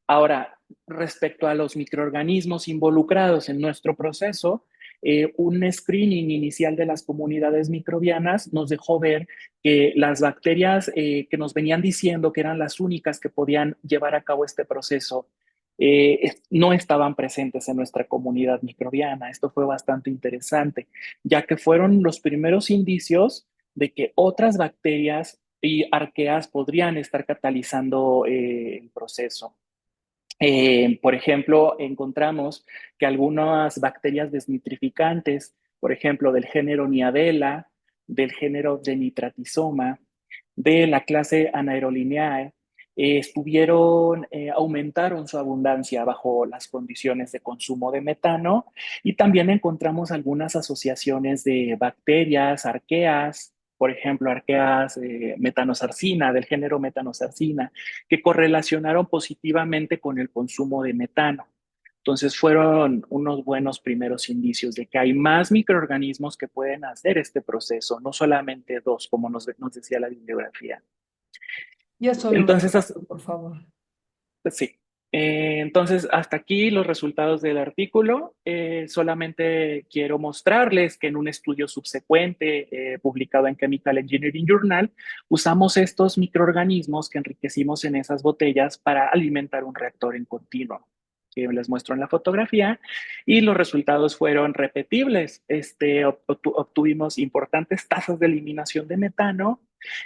Ahora, respecto a los microorganismos involucrados en nuestro proceso, un screening inicial de las comunidades microbianas nos dejó ver que las bacterias que nos venían diciendo que eran las únicas que podían llevar a cabo este proceso no estaban presentes en nuestra comunidad microbiana. Esto fue bastante interesante, ya que fueron los primeros indicios de que otras bacterias y arqueas podrían estar catalizando el proceso. Por ejemplo, encontramos que algunas bacterias desnitrificantes, por ejemplo, del género Niadella, del género de Nitratizoma, de la clase Anaerolineae, aumentaron su abundancia bajo las condiciones de consumo de metano, y también encontramos algunas asociaciones de bacterias, arqueas, por ejemplo, arqueas metanosarcina, del género metanosarcina, que correlacionaron positivamente con el consumo de metano. Entonces fueron unos buenos primeros indicios de que hay más microorganismos que pueden hacer este proceso, no solamente dos, como nos decía la bibliografía. Ya estoy Entonces, ubicando, por favor. sí. Entonces, hasta aquí los resultados del artículo. Solamente quiero mostrarles que en un estudio subsecuente publicado en Chemical Engineering Journal, usamos estos microorganismos que enriquecimos en esas botellas para alimentar un reactor en continuo, que les muestro en la fotografía, y los resultados fueron repetibles. Obtuvimos importantes tasas de eliminación de metano,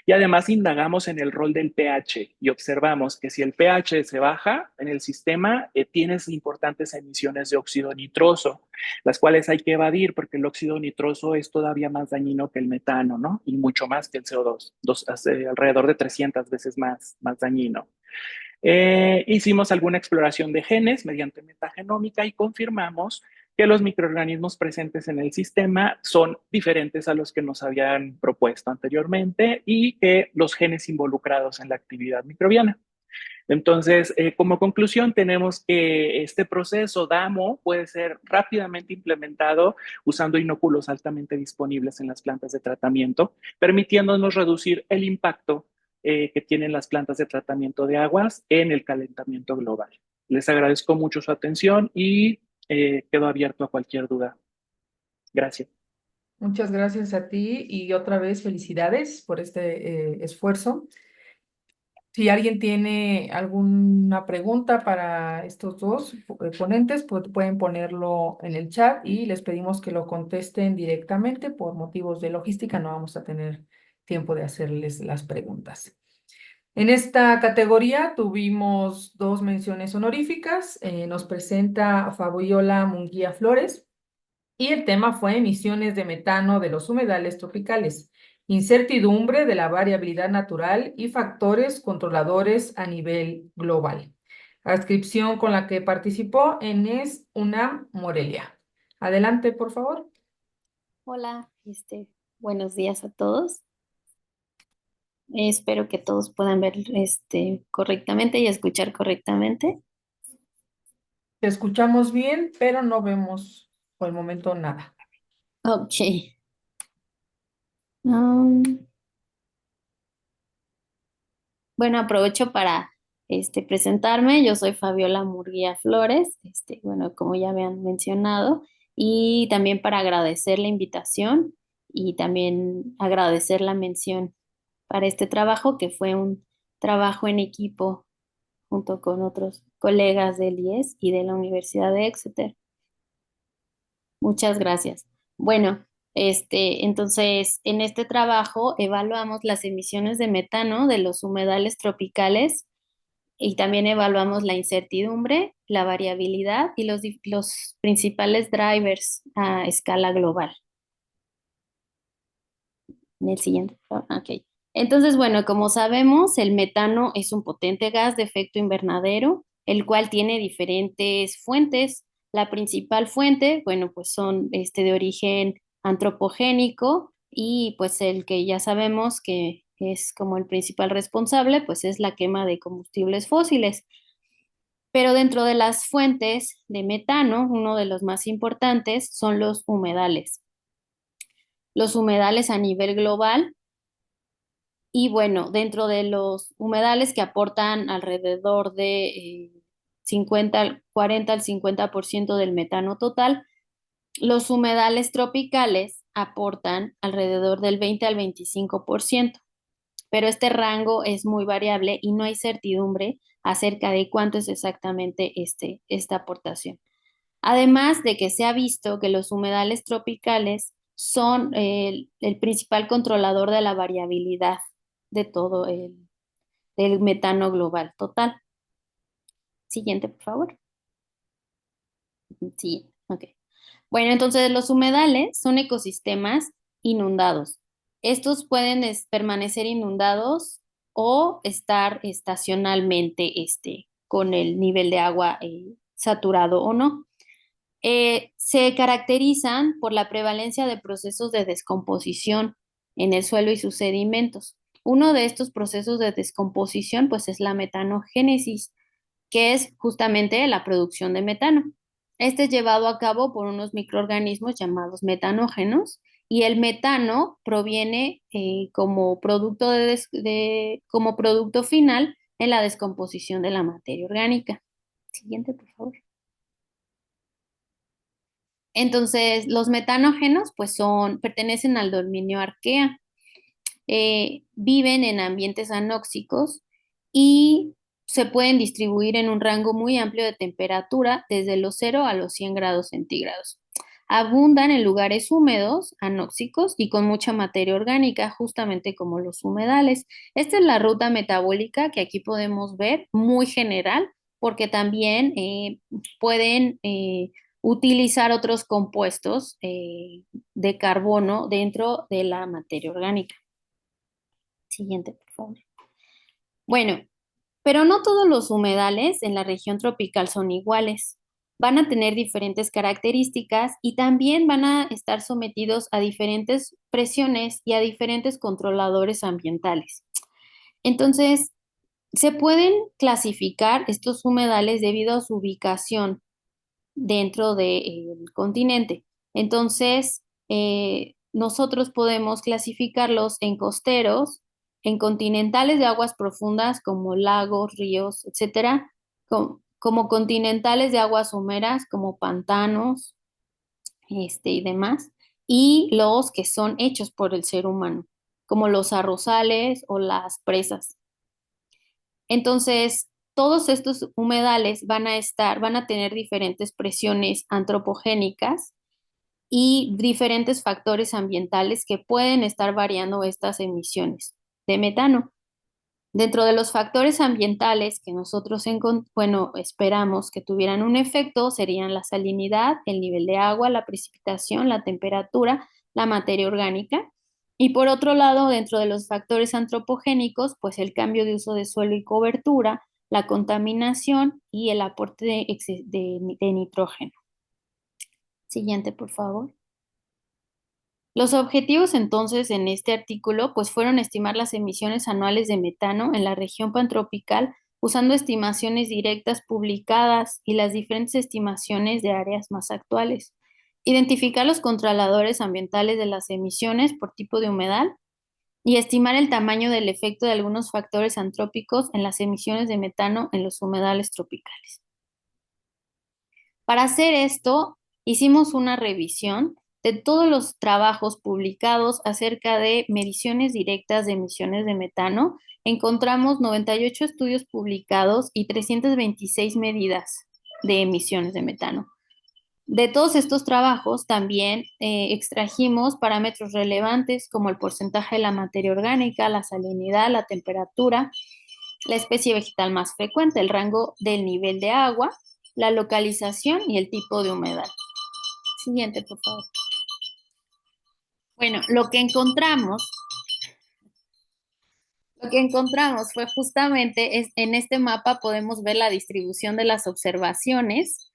y además indagamos en el rol del pH y observamos que si el pH se baja en el sistema, tienes importantes emisiones de óxido nitroso, las cuales hay que evadir porque el óxido nitroso es todavía más dañino que el metano, ¿no? Y mucho más que el CO2, alrededor de 300 veces más dañino. Hicimos alguna exploración de genes mediante metagenómica y confirmamos que los microorganismos presentes en el sistema son diferentes a los que nos habían propuesto anteriormente y que los genes involucrados en la actividad microbiana. Entonces, como conclusión, tenemos que este proceso DAMO puede ser rápidamente implementado usando inóculos altamente disponibles en las plantas de tratamiento, permitiéndonos reducir el impacto que tienen las plantas de tratamiento de aguas en el calentamiento global. Les agradezco mucho su atención y quedo abierto a cualquier duda. Gracias. Muchas gracias a ti y otra vez felicidades por este esfuerzo. Si alguien tiene alguna pregunta para estos dos ponentes, pues pueden ponerlo en el chat y les pedimos que lo contesten directamente. Por motivos de logística no vamos a tener tiempo de hacerles las preguntas. En esta categoría tuvimos dos menciones honoríficas. Nos presenta Fabiola Munguía Flores y el tema fue emisiones de metano de los humedales tropicales, incertidumbre de la variabilidad natural y factores controladores a nivel global. Adscripción con la que participó en es UNAM Morelia. Adelante, por favor. Hola, buenos días a todos. Espero que todos puedan ver correctamente y escuchar correctamente. Te escuchamos bien, pero no vemos por el momento nada. Ok. Um, bueno, aprovecho para presentarme. Yo soy Fabiola Murguía Flores, bueno, como ya me han mencionado, y también para agradecer la invitación y también agradecer la mención para este trabajo, que fue un trabajo en equipo junto con otros colegas del IES y de la Universidad de Exeter. Muchas gracias. Bueno, entonces, en este trabajo evaluamos las emisiones de metano de los humedales tropicales y también evaluamos la incertidumbre, la variabilidad y los principales drivers a escala global. En el siguiente, ok. Entonces, bueno, como sabemos, el metano es un potente gas de efecto invernadero, el cual tiene diferentes fuentes. La principal fuente, bueno, pues son de origen antropogénico y pues el que ya sabemos que es como el principal responsable, pues es la quema de combustibles fósiles. Pero dentro de las fuentes de metano, uno de los más importantes son los humedales. Los humedales a nivel global. Y bueno, dentro de los humedales que aportan alrededor de 40 al 50% del metano total, los humedales tropicales aportan alrededor del 20 al 25%, pero este rango es muy variable y no hay certidumbre acerca de cuánto es exactamente esta aportación. Además de que se ha visto que los humedales tropicales son el principal controlador de la variabilidad de todo del metano global total. Siguiente, por favor. Sí, ok. Bueno, entonces los humedales son ecosistemas inundados. Estos pueden permanecer inundados o estar estacionalmente con el nivel de agua saturado o no. Se caracterizan por la prevalencia de procesos de descomposición en el suelo y sus sedimentos. Uno de estos procesos de descomposición, pues, es la metanogénesis, que es justamente la producción de metano. Este es llevado a cabo por unos microorganismos llamados metanógenos y el metano proviene como producto como producto final en la descomposición de la materia orgánica. Siguiente, por favor. Entonces, los metanógenos, pues pertenecen al dominio arquea. Viven en ambientes anóxicos y se pueden distribuir en un rango muy amplio de temperatura, desde los 0 a los 100 grados centígrados. Abundan en lugares húmedos, anóxicos y con mucha materia orgánica, justamente como los humedales. Esta es la ruta metabólica que aquí podemos ver, muy general, porque también pueden utilizar otros compuestos de carbono dentro de la materia orgánica. Siguiente, por favor. Bueno, pero no todos los humedales en la región tropical son iguales. Van a tener diferentes características y también van a estar sometidos a diferentes presiones y a diferentes controladores ambientales. Entonces, se pueden clasificar estos humedales debido a su ubicación dentro del continente. Entonces, nosotros podemos clasificarlos en costeros, en continentales de aguas profundas como lagos, ríos, etcétera, como continentales de aguas someras como pantanos y demás, y los que son hechos por el ser humano, como los arrozales o las presas. Entonces, todos estos humedales van a tener diferentes presiones antropogénicas y diferentes factores ambientales que pueden estar variando estas emisiones de metano. Dentro de los factores ambientales que nosotros esperamos que tuvieran un efecto serían la salinidad, el nivel de agua, la precipitación, la temperatura, la materia orgánica. Y por otro lado, dentro de los factores antropogénicos, pues el cambio de uso de suelo y cobertura, la contaminación y el aporte de nitrógeno. Siguiente, por favor. Los objetivos entonces en este artículo pues fueron estimar las emisiones anuales de metano en la región pantropical usando estimaciones directas publicadas y las diferentes estimaciones de áreas más actuales. Identificar los controladores ambientales de las emisiones por tipo de humedal y estimar el tamaño del efecto de algunos factores antrópicos en las emisiones de metano en los humedales tropicales. Para hacer esto, hicimos una revisión de todos los trabajos publicados acerca de mediciones directas de emisiones de metano. Encontramos 98 estudios publicados y 326 medidas de emisiones de metano. De todos estos trabajos también extrajimos parámetros relevantes como el porcentaje de la materia orgánica, la salinidad, la temperatura, la especie vegetal más frecuente, el rango del nivel de agua, la localización y el tipo de humedad. Siguiente, por favor. Bueno, lo que encontramos fue justamente, en este mapa podemos ver la distribución de las observaciones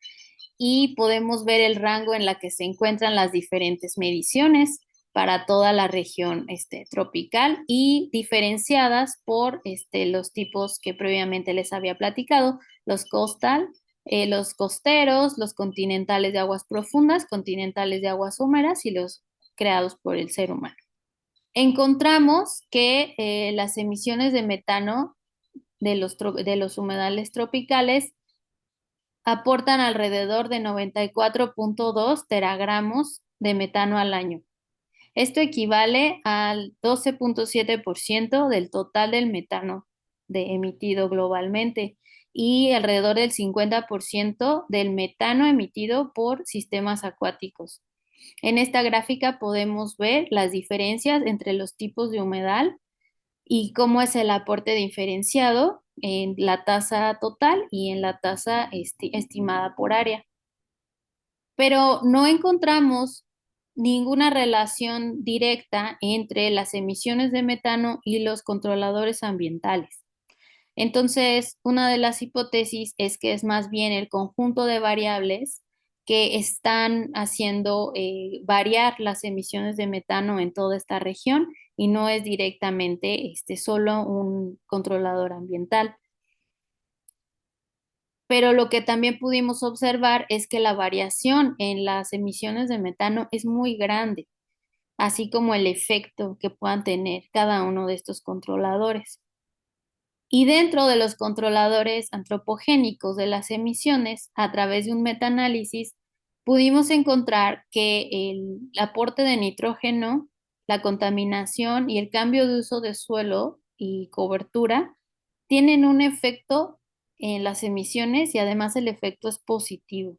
y podemos ver el rango en la que se encuentran las diferentes mediciones para toda la región tropical y diferenciadas por los tipos que previamente les había platicado, los coastal, los costeros, los continentales de aguas profundas, continentales de aguas húmedas y los creados por el ser humano. Encontramos que las emisiones de metano de los humedales tropicales aportan alrededor de 94.2 teragramos de metano al año. Esto equivale al 12.7% del total del metano emitido globalmente y alrededor del 50% del metano emitido por sistemas acuáticos. En esta gráfica podemos ver las diferencias entre los tipos de humedal y cómo es el aporte diferenciado en la tasa total y en la tasa estimada por área. Pero no encontramos ninguna relación directa entre las emisiones de metano y los controladores ambientales. Entonces, una de las hipótesis es que es más bien el conjunto de variables que están haciendo variar las emisiones de metano en toda esta región y no es directamente solo un controlador ambiental. Pero lo que también pudimos observar es que la variación en las emisiones de metano es muy grande, así como el efecto que puedan tener cada uno de estos controladores. Y dentro de los controladores antropogénicos de las emisiones, a través de un metaanálisis, pudimos encontrar que el aporte de nitrógeno, la contaminación y el cambio de uso de suelo y cobertura tienen un efecto en las emisiones y además el efecto es positivo.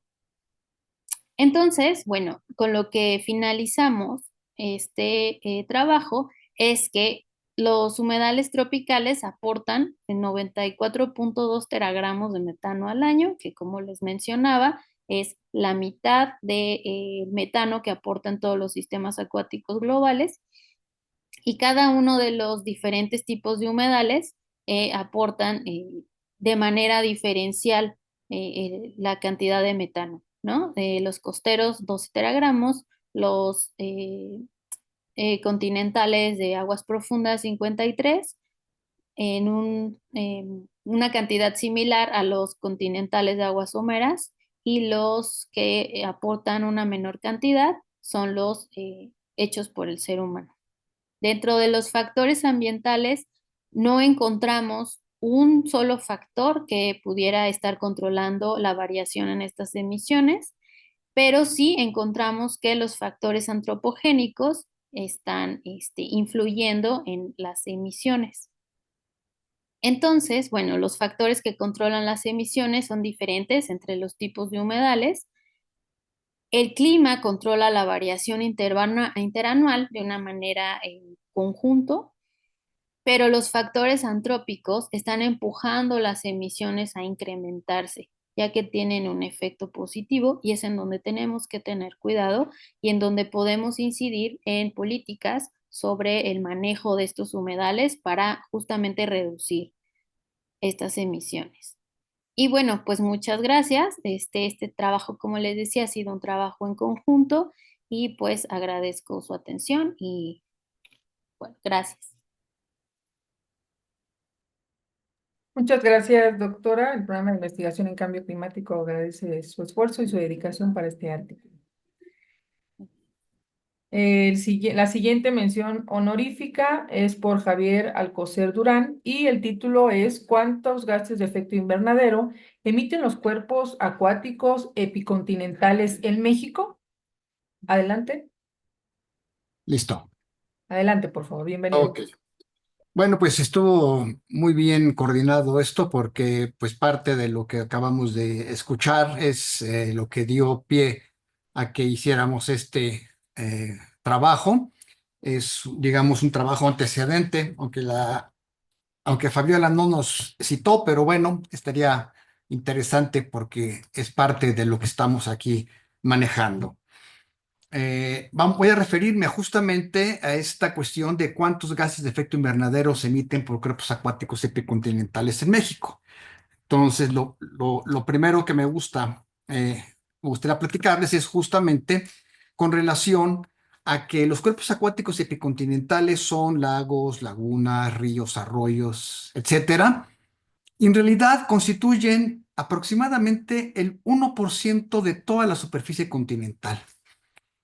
Entonces, bueno, con lo que finalizamos este trabajo es que los humedales tropicales aportan 94.2 teragramos de metano al año, que como les mencionaba, es la mitad del metano que aportan todos los sistemas acuáticos globales. Y cada uno de los diferentes tipos de humedales aportan de manera diferencial la cantidad de metano, ¿no? Los costeros, 12 teragramos, los continentales de aguas profundas, 53, en una cantidad similar a los continentales de aguas someras, y los que aportan una menor cantidad son los hechos por el ser humano. Dentro de los factores ambientales, no encontramos un solo factor que pudiera estar controlando la variación en estas emisiones, pero sí encontramos que los factores antropogénicos están influyendo en las emisiones. Entonces, bueno, los factores que controlan las emisiones son diferentes entre los tipos de humedales. El clima controla la variación interanual de una manera en conjunto, pero los factores antrópicos están empujando las emisiones a incrementarse, ya que tienen un efecto positivo y es en donde tenemos que tener cuidado y en donde podemos incidir en políticas sobre el manejo de estos humedales para justamente reducir estas emisiones. Y bueno, pues muchas gracias. Este trabajo, como les decía, ha sido un trabajo en conjunto y pues agradezco su atención y bueno, gracias. Muchas gracias, doctora. El programa de investigación en cambio climático agradece su esfuerzo y su dedicación para este artículo. La siguiente mención honorífica es por Javier Alcocer Durán y el título es ¿Cuántos gases de efecto invernadero emiten los cuerpos acuáticos epicontinentales en México? Adelante. Listo. Adelante, por favor. Bienvenido. Ok. Bueno, pues estuvo muy bien coordinado esto porque pues parte de lo que acabamos de escuchar es lo que dio pie a que hiciéramos este trabajo. Es, digamos, un trabajo antecedente, aunque Fabiola no nos citó, pero bueno, estaría interesante porque es parte de lo que estamos aquí manejando. Voy a referirme justamente a esta cuestión de cuántos gases de efecto invernadero se emiten por cuerpos acuáticos epicontinentales en México. Entonces, lo primero que me gustaría platicarles es justamente con relación a que los cuerpos acuáticos epicontinentales son lagos, lagunas, ríos, arroyos, etcétera. Y en realidad constituyen aproximadamente el 1% de toda la superficie continental.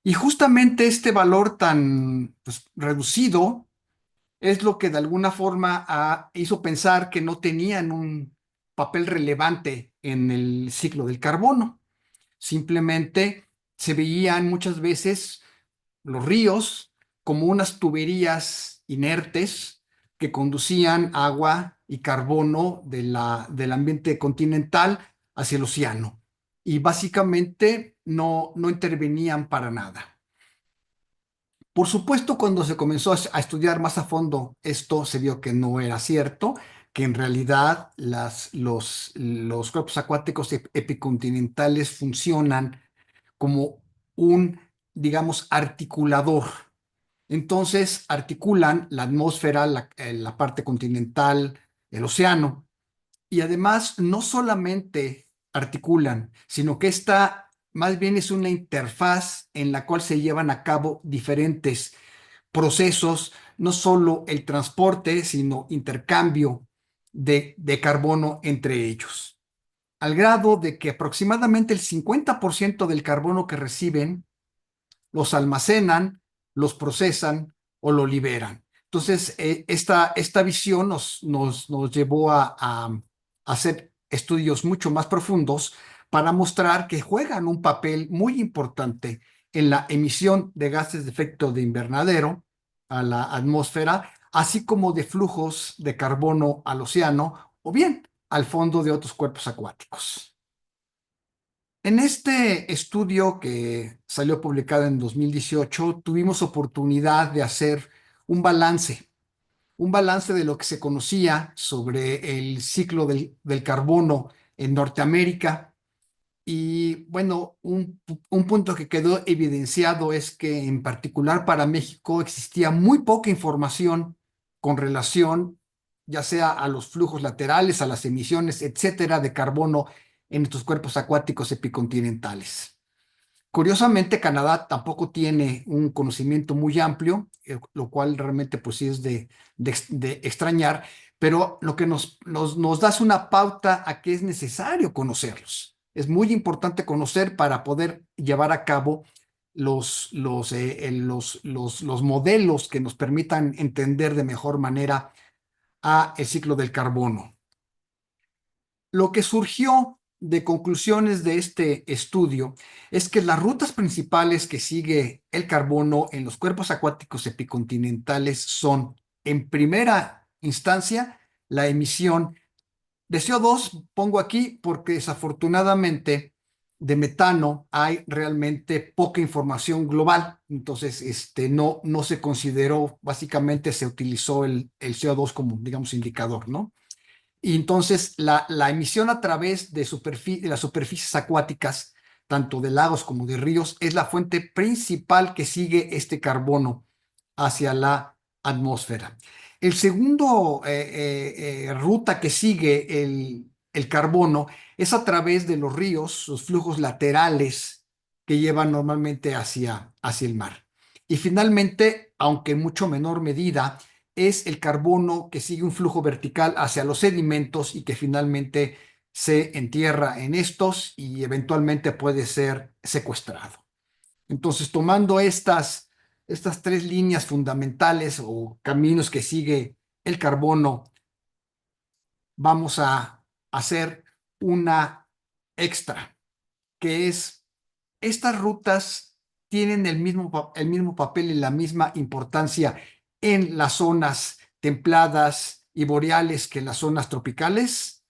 Y justamente este valor tan pues, reducido es lo que de alguna forma hizo pensar que no tenían un papel relevante en el ciclo del carbono. Simplemente se veían muchas veces los ríos como unas tuberías inertes que conducían agua y carbono del ambiente continental hacia el océano. Y básicamente no intervenían para nada. Por supuesto, cuando se comenzó a estudiar más a fondo esto, se vio que no era cierto, que en realidad los cuerpos acuáticos epicontinentales funcionan como un, digamos, articulador. Entonces, articulan la atmósfera, la parte continental, el océano, y además no solamente articulan, sino que esta más bien es una interfaz en la cual se llevan a cabo diferentes procesos, no solo el transporte, sino intercambio de carbono entre ellos, al grado de que aproximadamente el 50% del carbono que reciben los almacenan, los procesan o lo liberan. Entonces, esta visión nos llevó a hacer estudios mucho más profundos para mostrar que juegan un papel muy importante en la emisión de gases de efecto de invernadero a la atmósfera, así como de flujos de carbono al océano o bien al fondo de otros cuerpos acuáticos. En este estudio que salió publicado en 2018, tuvimos oportunidad de hacer un balance de lo que se conocía sobre el ciclo del carbono en Norteamérica. Y bueno, un punto que quedó evidenciado es que en particular para México existía muy poca información con relación ya sea a los flujos laterales, a las emisiones, etcétera, de carbono en estos cuerpos acuáticos epicontinentales. Curiosamente, Canadá tampoco tiene un conocimiento muy amplio, lo cual realmente pues sí es de extrañar, pero lo que nos da es una pauta a que es necesario conocerlos. Es muy importante conocer para poder llevar a cabo los modelos que nos permitan entender de mejor manera el ciclo del carbono. Lo que surgió de conclusiones de este estudio es que las rutas principales que sigue el carbono en los cuerpos acuáticos epicontinentales son, en primera instancia, la emisión de CO2, pongo aquí porque desafortunadamente de metano hay realmente poca información global, entonces no se consideró, básicamente se utilizó el CO2 como, digamos, indicador, ¿no? Y entonces la emisión a través de las superficies acuáticas, tanto de lagos como de ríos, es la fuente principal que sigue este carbono hacia la atmósfera. El segundo ruta que sigue el carbono es a través de los ríos, los flujos laterales que llevan normalmente hacia el mar. Y finalmente, aunque en mucho menor medida, es el carbono que sigue un flujo vertical hacia los sedimentos y que finalmente se entierra en estos y eventualmente puede ser secuestrado. Entonces, tomando estas tres líneas fundamentales o caminos que sigue el carbono, vamos a hacer una extra, que es estas rutas tienen el mismo papel y la misma importancia en las zonas templadas y boreales que en las zonas tropicales.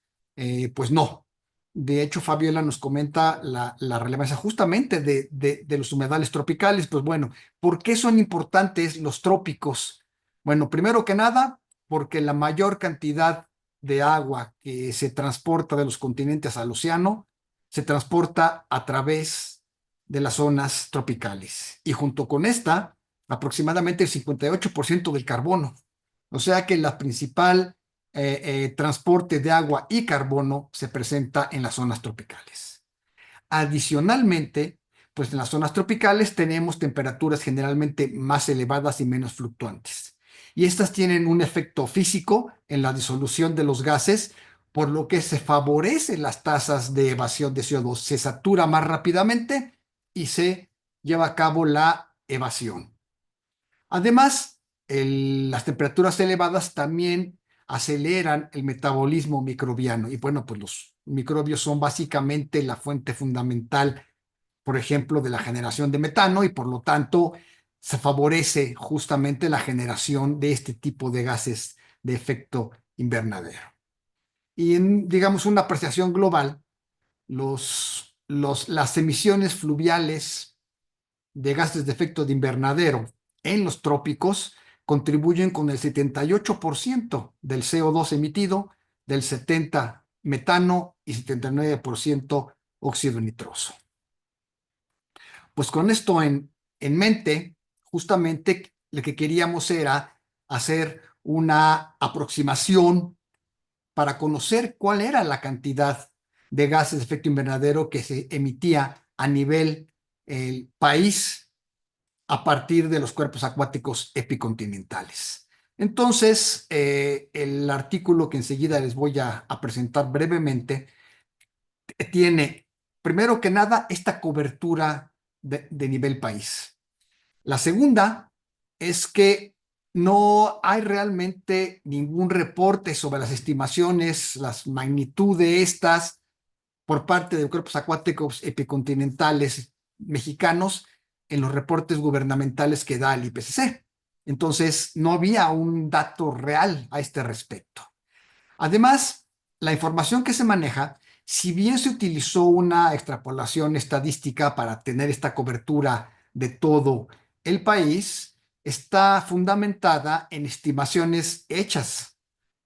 Pues no. De hecho, Fabiola nos comenta la relevancia justamente de los humedales tropicales. Pues bueno, ¿por qué son importantes los trópicos? Bueno, primero que nada, porque la mayor cantidad de agua que se transporta de los continentes al océano se transporta a través de las zonas tropicales. Y junto con esta, aproximadamente el 58% del carbono. O sea que la principal transporte de agua y carbono se presenta en las zonas tropicales. Adicionalmente, pues en las zonas tropicales tenemos temperaturas generalmente más elevadas y menos fluctuantes. Y estas tienen un efecto físico en la disolución de los gases, por lo que se favorecen las tasas de evasión de CO2. Se satura más rápidamente y se lleva a cabo la evasión. Además, las temperaturas elevadas también aceleran el metabolismo microbiano. Y bueno, pues los microbios son básicamente la fuente fundamental, por ejemplo, de la generación de metano y por lo tanto se favorece justamente la generación de este tipo de gases de efecto invernadero. Y en, digamos, una apreciación global, las emisiones fluviales de gases de efecto de invernadero en los trópicos contribuyen con el 78% del CO2 emitido, del 70% metano y 79% óxido nitroso. Pues con esto en mente, justamente lo que queríamos era hacer una aproximación para conocer cuál era la cantidad de gases de efecto invernadero que se emitía a nivel país a partir de los cuerpos acuáticos epicontinentales. Entonces, el artículo que enseguida les voy a presentar brevemente tiene, primero que nada, esta cobertura de nivel país. La segunda es que no hay realmente ningún reporte sobre las estimaciones, las magnitudes de estas por parte de cuerpos acuáticos epicontinentales mexicanos en los reportes gubernamentales que da el IPCC. Entonces, no había un dato real a este respecto. Además, la información que se maneja, si bien se utilizó una extrapolación estadística para tener esta cobertura de todo el país, está fundamentada en estimaciones hechas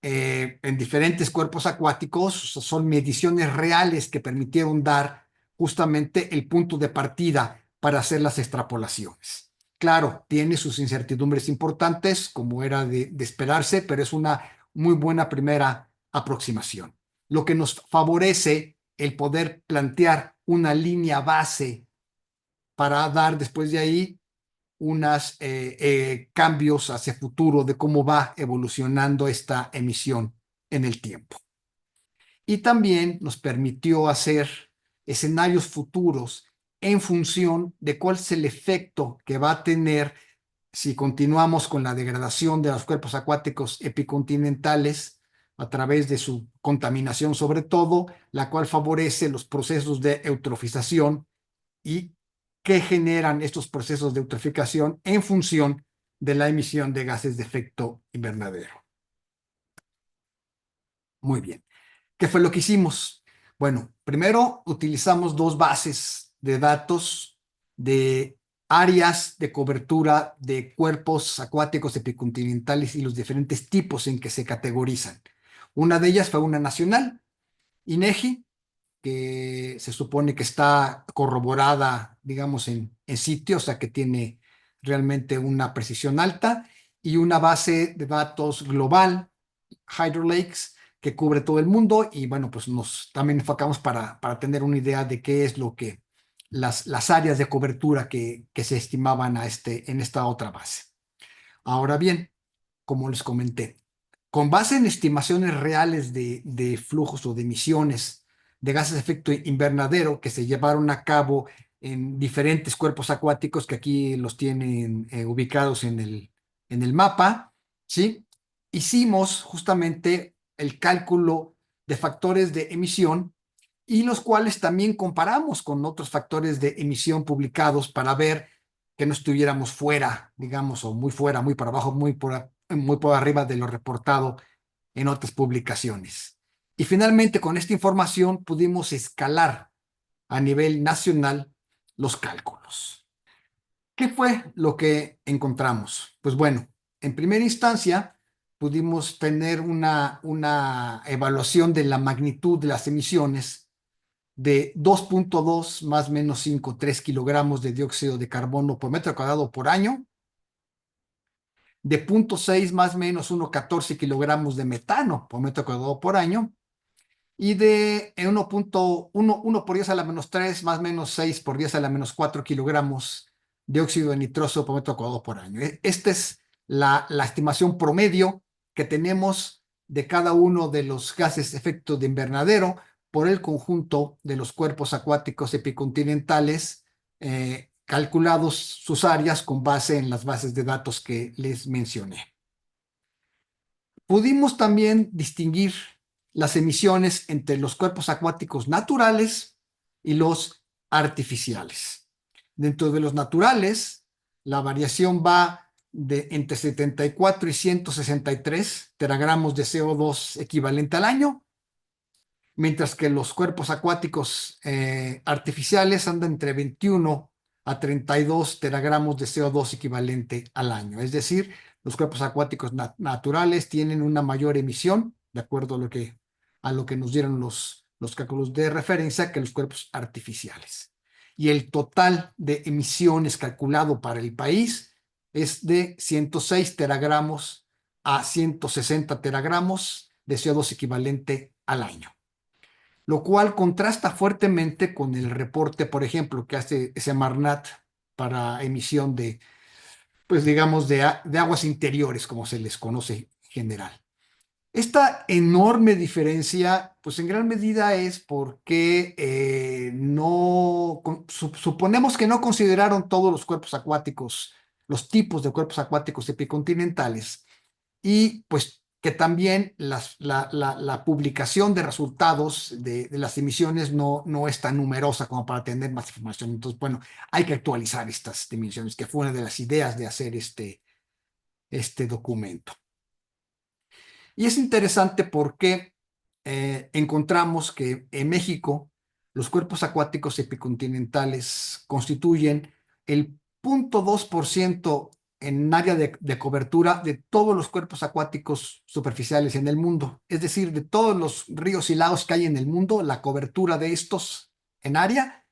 en diferentes cuerpos acuáticos. Son mediciones reales que permitieron dar justamente el punto de partida para hacer las extrapolaciones. Claro, tiene sus incertidumbres importantes, como era de esperarse, pero es una muy buena primera aproximación, lo que nos favorece el poder plantear una línea base para dar después de ahí unos cambios hacia futuro de cómo va evolucionando esta emisión en el tiempo. Y también nos permitió hacer escenarios futuros en función de cuál es el efecto que va a tener si continuamos con la degradación de los cuerpos acuáticos epicontinentales a través de su contaminación sobre todo, la cual favorece los procesos de eutrofización y que generan estos procesos de eutrofización en función de la emisión de gases de efecto invernadero. Muy bien. ¿Qué fue lo que hicimos? Bueno, primero utilizamos dos bases de datos de áreas de cobertura de cuerpos acuáticos epicontinentales y los diferentes tipos en que se categorizan. Una de ellas fue una nacional, INEGI, que se supone que está corroborada, digamos, en sitio, o sea, que tiene realmente una precisión alta, y una base de datos global, HydroLakes, que cubre todo el mundo, y bueno, pues nos también enfocamos para tener una idea de qué es lo que las áreas de cobertura que se estimaban en esta otra base. Ahora bien, como les comenté, con base en estimaciones reales de flujos o de emisiones de gases de efecto invernadero que se llevaron a cabo en diferentes cuerpos acuáticos que aquí los tienen ubicados en el mapa, ¿sí? Hicimos justamente el cálculo de factores de emisión y los cuales también comparamos con otros factores de emisión publicados para ver que no estuviéramos fuera, digamos, o muy fuera, muy para abajo, muy por arriba de lo reportado en otras publicaciones. Y finalmente, con esta información pudimos escalar a nivel nacional los cálculos. ¿Qué fue lo que encontramos? Pues bueno, en primera instancia pudimos tener una evaluación de la magnitud de las emisiones de 2.2 más menos 5,3 kilogramos de dióxido de carbono por metro cuadrado por año, de 0.6 más menos 1,14 kilogramos de metano por metro cuadrado por año, y de 1 por 10 a la menos 3 más menos 6 por 10 a la menos 4 kilogramos de óxido de nitroso por metro cuadrado por año. Esta es la estimación promedio que tenemos de cada uno de los gases de efecto de invernadero por el conjunto de los cuerpos acuáticos epicontinentales, calculados sus áreas con base en las bases de datos que les mencioné. Pudimos también distinguir las emisiones entre los cuerpos acuáticos naturales y los artificiales. Dentro de los naturales, la variación va de entre 74 y 163 teragramos de CO2 equivalente al año, mientras que los cuerpos acuáticos artificiales andan entre 21 a 32 teragramos de CO2 equivalente al año. Es decir, los cuerpos acuáticos naturales tienen una mayor emisión, de acuerdo a lo que nos dieron los cálculos de referencia, que los cuerpos artificiales. Y el total de emisiones calculado para el país es de 106 teragramos a 160 teragramos de CO2 equivalente al año, lo cual contrasta fuertemente con el reporte, por ejemplo, que hace Semarnat para emisión de, pues digamos, de aguas interiores, como se les conoce en general. Esta enorme diferencia, pues en gran medida es porque suponemos que no consideraron todos los cuerpos acuáticos, los tipos de cuerpos acuáticos epicontinentales, y pues que también la publicación de resultados de las emisiones no es tan numerosa como para tener más información. Entonces, bueno, hay que actualizar estas emisiones, que fue una de las ideas de hacer este documento. Y es interesante porque encontramos que en México los cuerpos acuáticos epicontinentales constituyen el 0.2% en área de cobertura de todos los cuerpos acuáticos superficiales en el mundo. Es decir, de todos los ríos y lagos que hay en el mundo, la cobertura de estos en área,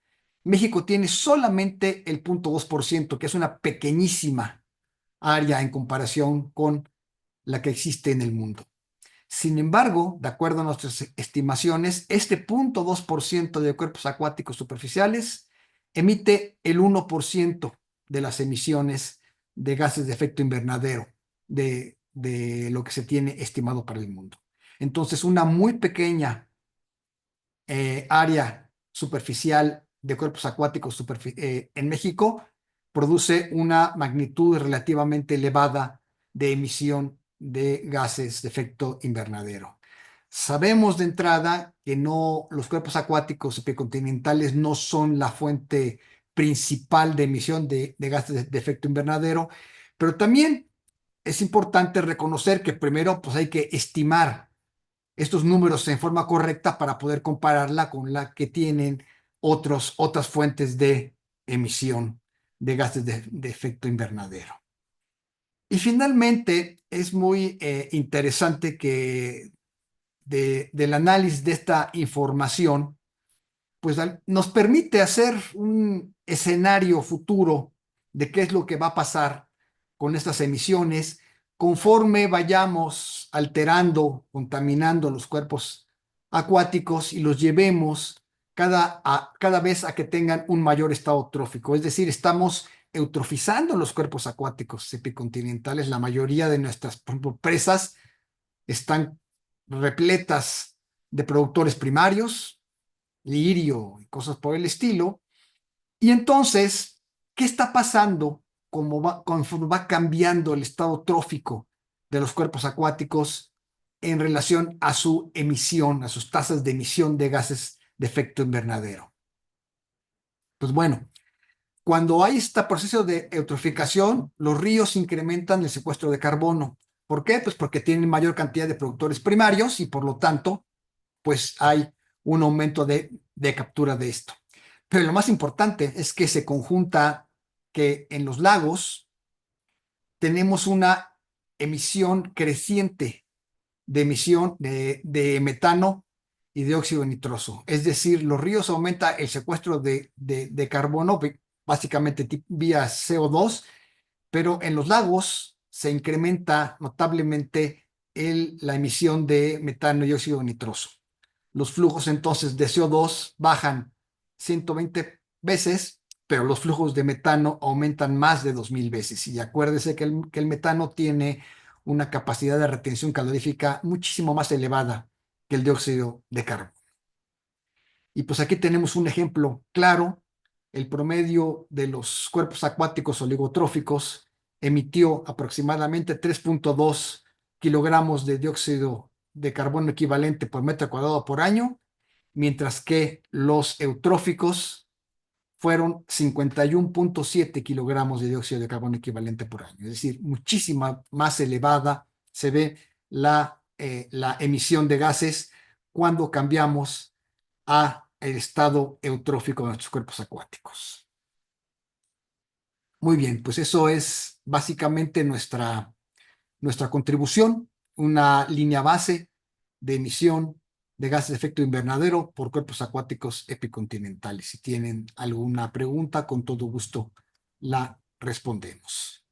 México tiene solamente el 0.2%, que es una pequeñísima área en comparación con la que existe en el mundo. Sin embargo, de acuerdo a nuestras estimaciones, este 0.2% de cuerpos acuáticos superficiales emite el 1% de las emisiones de gases de efecto invernadero de lo que se tiene estimado para el mundo. Entonces, una muy pequeña área superficial de cuerpos acuáticos en México produce una magnitud relativamente elevada de emisión de gases de efecto invernadero. Sabemos de entrada que no, los cuerpos acuáticos epicontinentales no son la fuente principal de emisión de gases de efecto invernadero, pero también es importante reconocer que primero pues hay que estimar estos números en forma correcta para poder compararla con la que tienen otras fuentes de emisión de gases de efecto invernadero. Y finalmente es muy interesante que del análisis de esta información, pues nos permite hacer un escenario futuro de qué es lo que va a pasar con estas emisiones conforme vayamos alterando, contaminando los cuerpos acuáticos y los llevemos cada vez a que tengan un mayor estado trófico. Es decir, estamos eutrofizando los cuerpos acuáticos epicontinentales. La mayoría de nuestras, por ejemplo, presas están repletas de productores primarios, lirio y cosas por el estilo. Y entonces, ¿qué está pasando conforme va cambiando el estado trófico de los cuerpos acuáticos en relación a su emisión, a sus tasas de emisión de gases de efecto invernadero? Pues bueno, cuando hay este proceso de eutroficación, los ríos incrementan el secuestro de carbono. ¿Por qué? Pues porque tienen mayor cantidad de productores primarios y por lo tanto, pues hay un aumento de captura de esto. Pero lo más importante es que se conjunta que en los lagos tenemos una emisión creciente de emisión de metano y de óxido nitroso. Es decir, los ríos aumenta el secuestro de carbono, básicamente vía CO2, pero en los lagos se incrementa notablemente la emisión de metano y óxido nitroso. Los flujos entonces de CO2 bajan 120 veces, pero los flujos de metano aumentan más de 2000 veces. Y acuérdese que el metano tiene una capacidad de retención calorífica muchísimo más elevada que el dióxido de carbono. Y pues aquí tenemos un ejemplo claro. El promedio de los cuerpos acuáticos oligotróficos emitió aproximadamente 3.2 kilogramos de dióxido de carbono equivalente por metro cuadrado por año, mientras que los eutróficos fueron 51.7 kilogramos de dióxido de carbono equivalente por año. Es decir, muchísima más elevada se ve la emisión de gases cuando cambiamos a el estado eutrófico de nuestros cuerpos acuáticos. Muy bien, pues eso es básicamente nuestra contribución, una línea base de emisión de gases de efecto invernadero por cuerpos acuáticos epicontinentales. Si tienen alguna pregunta, con todo gusto la respondemos.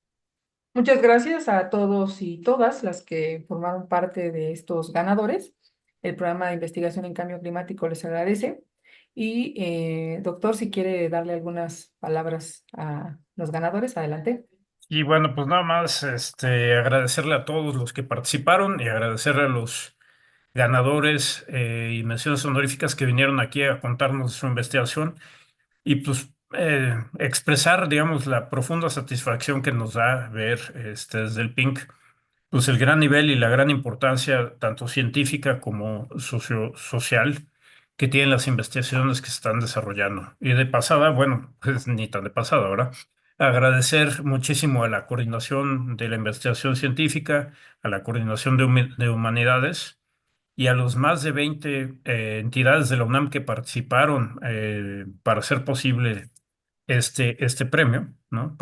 Muchas gracias a todos y todas las que formaron parte de estos ganadores. El programa de investigación en cambio climático les agradece. Y doctor, si quiere darle algunas palabras a los ganadores, adelante. Y bueno, pues nada más agradecerle a todos los que participaron y agradecerle a los ganadores y menciones honoríficas que vinieron aquí a contarnos su investigación y pues expresar, digamos, la profunda satisfacción que nos da ver desde el PINC, pues el gran nivel y la gran importancia, tanto científica como social, que tienen las investigaciones que se están desarrollando. Y de pasada, bueno, pues ni tan de pasada ahora, agradecer muchísimo a la coordinación de la investigación científica, a la coordinación de humanidades y a los más de 20 entidades de la UNAM que participaron para hacer posible este premio, ¿no?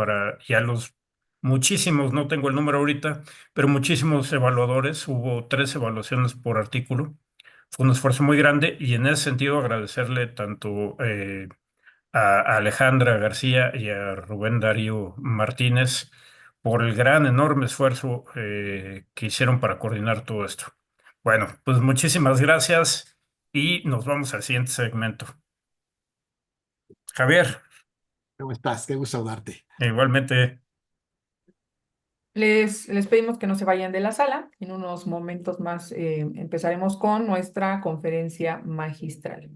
Y a los muchísimos, no tengo el número ahorita, pero muchísimos evaluadores, hubo 3 evaluaciones por artículo. Fue un esfuerzo muy grande y en ese sentido agradecerle tanto a Alejandra García y a Rubén Darío Martínez por el gran, enorme esfuerzo que hicieron para coordinar todo esto. Bueno, pues muchísimas gracias y nos vamos al siguiente segmento. Javier, ¿Cómo estás? Qué gusto saludarte. igualmente. Les pedimos que no se vayan de la sala. En unos momentos más empezaremos con nuestra conferencia magistral.